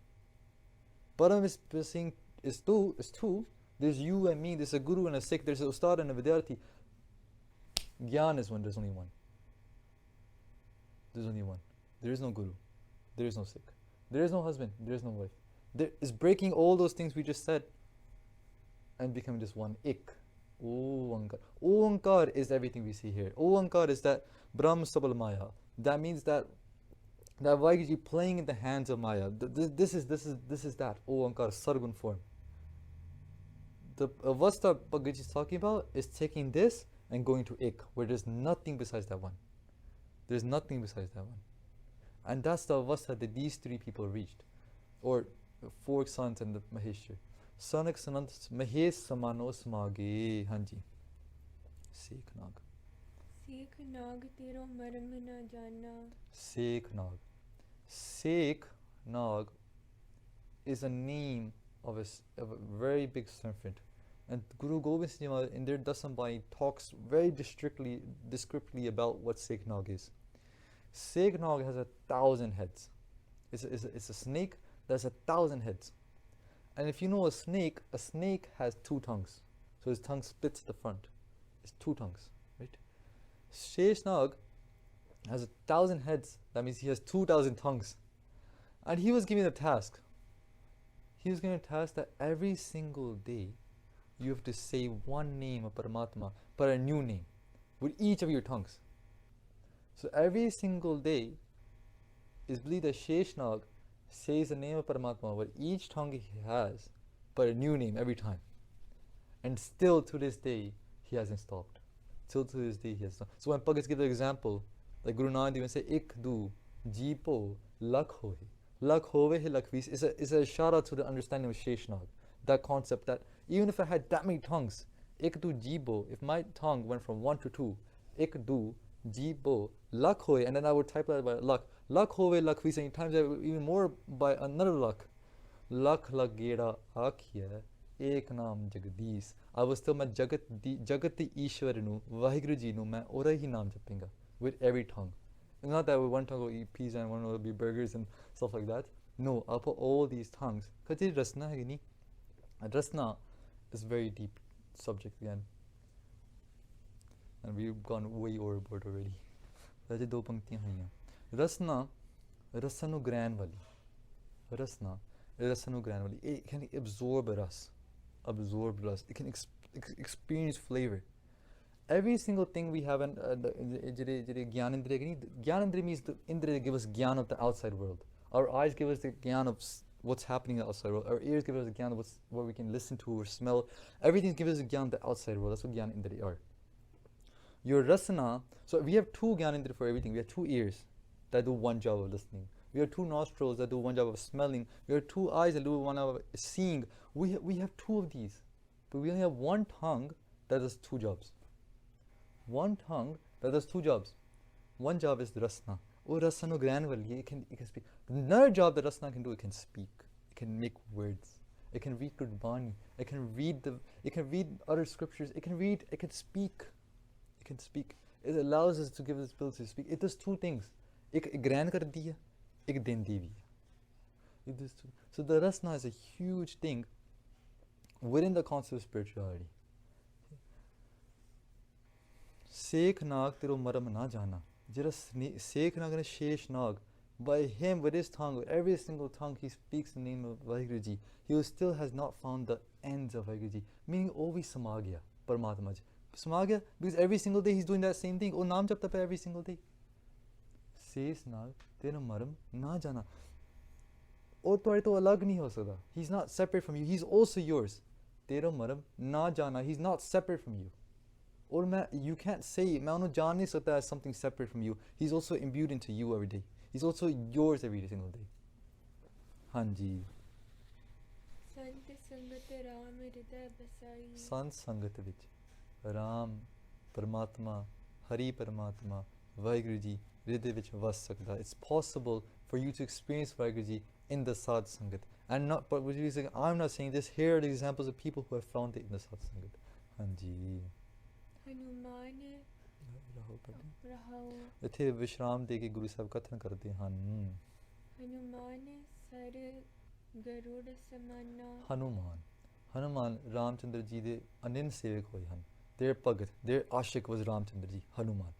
Param is seeing is two. There's you and me, there's a guru and a sikh, there's a ustad and a vidyarthi. Gyan is one, there's only one. There's only one. There is no guru. There is no sikh. There is no husband. There is no wife. There is breaking all those things we just said and becoming just one. Ik. Oankar. Oankar is everything we see here. Oankar is that Brahm Sabal Maya. That means that Vaheguruji playing in the hands of Maya. This is that. Oankar, Sargun form. The avastha Bhagavat is talking about is taking this and going to ik, where there's nothing besides that one. There's nothing besides that one. And that's the avastha that these three people reached. Or the 4 sons and the Maheshwar. Sanak Sanant Mahesh Samano Samage Hanji. Sikh Nag. Sikh Nag Tero Maram Na Jana. Sikh Nag. Sikh Nag is a name of a very big serpent. And Guru Gobind Singh Ji in their Dasambani talks very descriptively about what Sikh Nag is. Sikh Nag has 1,000 heads. It's a snake that has 1,000 heads. And if you know a snake has 2 tongues. So his tongue splits the front. It's 2 tongues, right? Shesh Nag has 1,000 heads. That means he has 2,000 tongues. And he was given a task. He was given a task that every single day you have to say one name of Paramatma, but a new name. with each of your tongues. So every single day is believed that Sheshnag says the name of Paramatma with each tongue he has, but a new name every time. And still to this day, he hasn't stopped. Till to this day, he has stopped. So when Bhagats give the example, like Guru Nanak Dev say, Ik du, Jeepo, Lak hohe. Lak hove he lakvis is a shout out to the understanding of Sheshnag. That concept that even if I had that many tongues, Ik du Jibo, if my tongue went from 1 to 2, Ik du Jibo, Lak hohe, and then I would type that by Lak. Lak hove lakvis, and times even more by another Lak. Lak lagera akhiya. Ek naam Jagadish. I was still my Jagat di Ishwar nu, Vaheguru Ji nu, main ora hi naam japinga with every tongue. It's not that with one tongue will eat pizza and one will be burgers and stuff like that. No, I'll put all these tongues. Because it's rasna hai ni. And rasna is very deep subject again. And we've gone way overboard already. That's two panktiyan hoiyan. Rasna, rasanugran wali. Rasna, rasanugran wali. It can absorb us. It can experience flavor. Every single thing we have in Gyanindriya means the Indriya give us Gyan of the outside world. Our eyes give us the Gyan of what's happening in the outside world. Our ears give us the Gyan of what we can listen to or smell. Everything gives us the Gyan of the outside world. That's what Gyanindriya are. Your Rasana, so we have two Gyanindriya for everything. We have two ears that do one job of listening. We have two nostrils that do one job of smelling. We have two eyes that do one job of seeing. We have two of these. But we only have one tongue that does two jobs. One tongue that does two jobs. One job is the rasna. Oh, rasano granvali, it can speak. Another job that rasna can do, it can speak. It can make words. It can read Gurbani. It can read other scriptures. It can speak. It can speak. It allows us to give us ability to speak. It does two things. Ek gran kar diya, ek din di bhi. It does two. So the rasna is a huge thing within the concept of spirituality. Sekh Nag tero maram na jana. Jira Sekh Nag and Shesh Nag, by him, with his tongue, with every single tongue, he speaks the name of Vaheguru Ji. He still has not found the ends of Vaheguru Ji. Meaning, always Samagya, Paramatma Ji. Samagya, because every single day he's doing that same thing. Oh, Naam Japta every single day. Sekh Nag tero maram na jana. Oh, toire to alag nahi ho sakta. He's not separate from you. He's also yours. Tero maram na jana. He's not separate from you. Or you can't say, main unhu jaan nahi sakta as something separate from you. He's also imbued into you every day. He's also yours every single day. Hanji. Sant sangat Ram hriday basai. Sant sangat vich Ram, Paramatma, Hari Paramatma, Vaheguru Ji, hriday vich vas sakda. It's possible for you to experience Vaheguru Ji in the Sad Sangat. And not, but what you're saying, I'm not saying this. Here are the examples of people who have found it in the Sad Sangat. Hanji. Hanuman ਰਹਾਉ ਇੱਥੇ ਵਿਸ਼ਰਾਮ ਦੇ ਕੇ ਗੁਰੂ ਸਾਹਿਬ ਕਥਨ ਕਰਦੇ ਹਨ Hanuman sir Garud ਸਮਾਨਾ Hanuman Ramchandra ਜੀ ਦੇ ਅਨੰਨ ਸੇਵਕ ਹੋਏ ਹਨ their Bhagat their Ashiq was Ramchandra ਜੀ Hanuman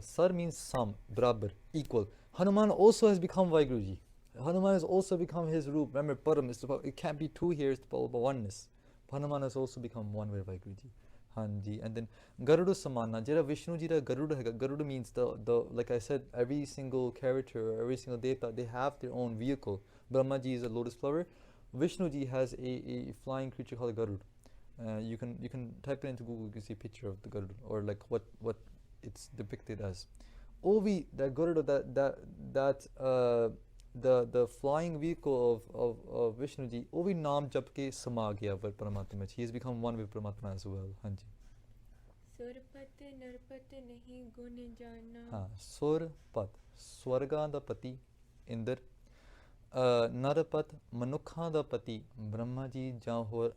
sar means some barabar equal Hanuman also has become Vaheguru Ji. Hanuman has also become his roop. Remember Param is about, it can't be two here, it's about oneness. Hanuman has also become one with Vaheguru Ji. Hanji. And then Garuda Samana, Jira Vishnu Jira Garuda. Garuda means the like I said, every single character, every single deva, they have their own vehicle. Bhrama Ji is a lotus flower. Vishnu Ji has a flying creature called a Garud. You can type it into Google, you can see a picture of the Garud or like what it's depicted as. Ovi, that Garuda, the flying vehicle of Vishnu Ji, Ovi Naam Japke Samagya with Paramatma. He has become one with Paramatma as well. Hanji. Surpat Narpat Nahi Gun Jana. Ha, Surpat, Swarga da Pati, Indar. Narapat, Manukha da Pati, Brahma Ji, Jahor,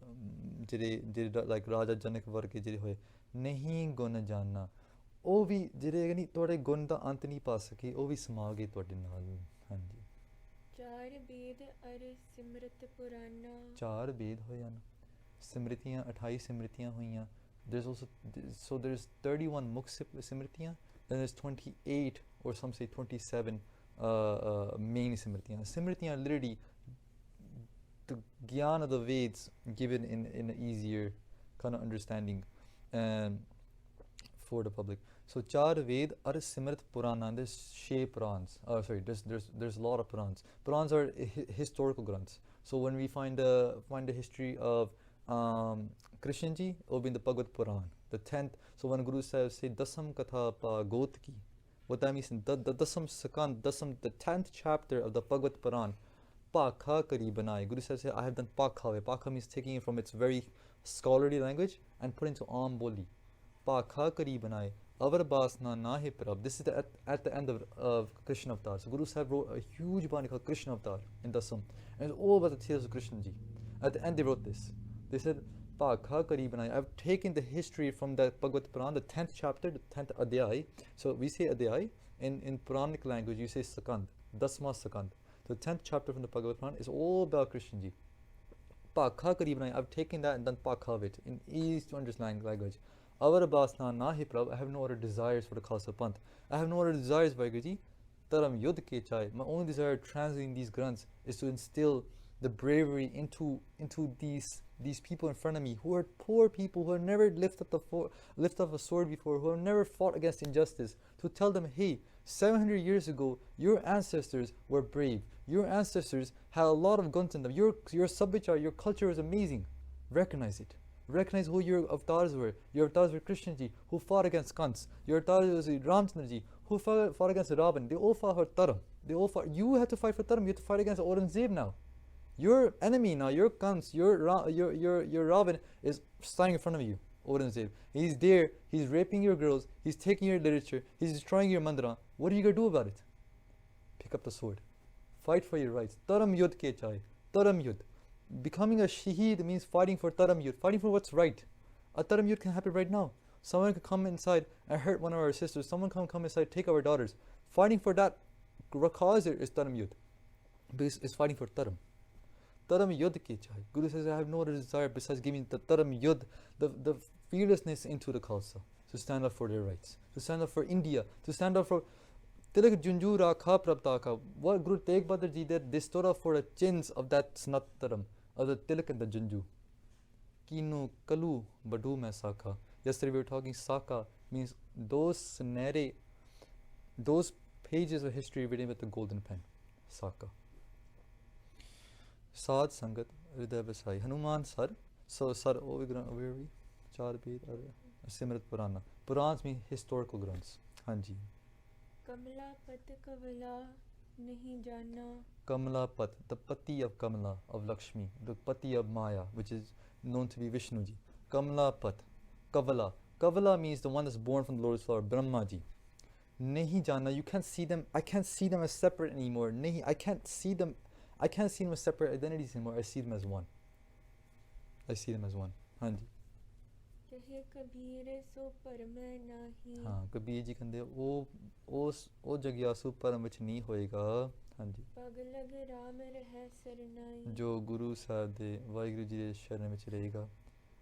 Jire, like Raja Janak Varke Jire Hoy, Nahi Gun Jana. ਉਹ ਵੀ ਜਿਹੜੇ ਨਹੀਂ ਤੁਹਾਡੇ ਗੁਣ ਦਾ ਅੰਤ ਨਹੀਂ ਪਾ ਸਕੇ ਉਹ ਵੀ ਸਮਾ ਗਏ ਤੁਹਾਡੇ ਨਾਲ ਹਾਂਜੀ ਚਾਰ ਵੇਦ ਅਰ ਸਿਮਰਤ ਪੁਰਾਨਾ ਚਾਰ ਵੇਦ ਹੋਏ ਹਨ ਸਿਮਰਤੀਆਂ 28 ਸਿਮਰਤੀਆਂ ਹੋਈਆਂ there's also so there's 31 ਮੁਖ ਸਿਮਰਤੀਆਂ then there's 28 or some say 27 main simritiyan literally the gyan of the Veds given in an easier kind of understanding and for the public. So Char Ved Ar Simrit Purana, there's She Purans. There's a lot of Purans. Purans are historical granths. So when we find the history of Krishna ji, it will be in the Bhagavad Puran, the 10th. So when Guru Sahib say Dasam Katha Pa Got Ki, what that means in the Dasam Sakand, the 10th chapter of the Bhagavad Puran, Pakha Kari Banai. Guru Sahib said, I have done Pakha. Pakha means taking it from its very scholarly language and put into Aam Boli. Pakha Kari Banai. Avar Basna Nahi Prab. This is at the end of Krishna Avatar. So Guru Sahib wrote a huge bani called Krishna Avatar in Dasam. And it's all about the tales of Krishna ji. At the end they wrote this. They said, Pakha Kari Banai. I've taken the history from the Bhagavad Puran, the 10th chapter, the 10th Adhyay. So we say Adhyay. In Puranic language you say Sakand. Dasma Sakand. The 10th chapter from the Bhagavad Puran is all about Krishna ji. Pakha Kari Banai. I've taken that and done Pakha of it in easy to understand language. Avar Basna Nahi Prab. I have no other desires for the cause of Panth. I have no other desires, Vaiguruji. Taram Yudh Ke Chai. My only desire translating these grunts is to instill the bravery into these people in front of me who are poor people, who have never lifted up a sword before, who have never fought against injustice, to tell them, hey, 700 years ago, your ancestors were brave. Your ancestors had a lot of guns in them. Your sabhachar, your culture was amazing. Recognize it. Recognize who your avatars were. Your avatars were Krishna ji, who fought against Kans. Your avatars was Ramchandra ji, who fought against Ravan. They all fought for Dharam. You had to fight for Dharam. You have to fight against Aurangzeb now. Your enemy now, your Kans, your Ravan is standing in front of you, Aurangzeb. He's there, he's raping your girls, he's taking your literature, he's destroying your mandira. What are you going to do about it? Pick up the sword. Fight for your rights. Taram Yudh Ke Chai. Taram Yudh. Becoming a Shaheed means fighting for Taram Yudh, fighting for what's right. A Taram Yudh can happen right now. Someone could come inside and hurt one of our sisters. Someone can come inside, take our daughters. Fighting for that cause is Taram Yudh. Because it's fighting for Taram. Taram Yudh Ke Chai. Guru says, I have no other desire besides giving the Taram Yudh, the fearlessness into the Khalsa, to stand up for their rights, to stand up for India, to stand up for Tilak Junju Rakha Prabtaka. What Guru Tegh Bahadur Ji did, they stood up for the chins of that Snat Taram, of the Tilak and the Junju. Kinu Kalu Badu Mein Saka. Yesterday we were talking Saka means those pages of history written with the golden pen. Saka. Sad Sangat Hriday Basai. Hanuman Sar. So Sar, where are we? Char Ved Simrit Purana. Purans mean historical grunts. Hanji. Kamla Pat Kavala Nahi Jana. Kamla Pat, the Pati of Kamala, of Lakshmi, the Pati of Maya, which is known to be Vishnuji. Kamla Pat, Kavala. Kavala means the one that's born from the Lord's flower, Bhrama ji. Nahi Jana, you can't see them. I can't see them as separate anymore. Nahi, I can't see them as separate identities anymore. I see them as one. Hanji. Kahe Kabir so parmay nahi. हाँ कबीर जी कहते ओ जग्यासु परम विच नहीं होएगा. हाँ जी. पग लग राम रह सरनाई. जो गुरु साहब दे वाहिगुरु जी दे शरण विच रहेगा.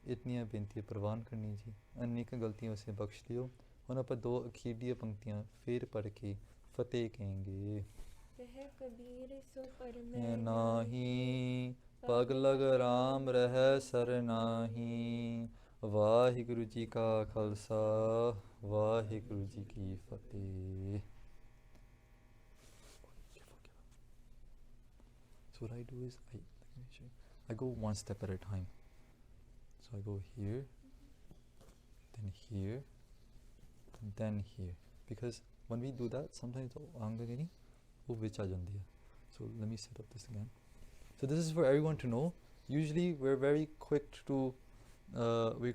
इतनियां बेनतियां प्रवान करनी जी. अनेक गलतियों से बख्श लियो. हुण आपां दो अखीरली पंक्तियां फिर पढ़ के फतेह कहेंगे. कहे कबीर सो परमय नाही पग लग राम रह सरनाही. वाहिगुरु जी का खालसा वाहिगुरु जी की फतेह. So what I do is I go one step at a time. So I go here, then here, and then here. Because when we do that, sometimes angagani wo vich aa jandi hai. So let me set up this again. So this is for everyone to know. Usually we're very quick to sorry.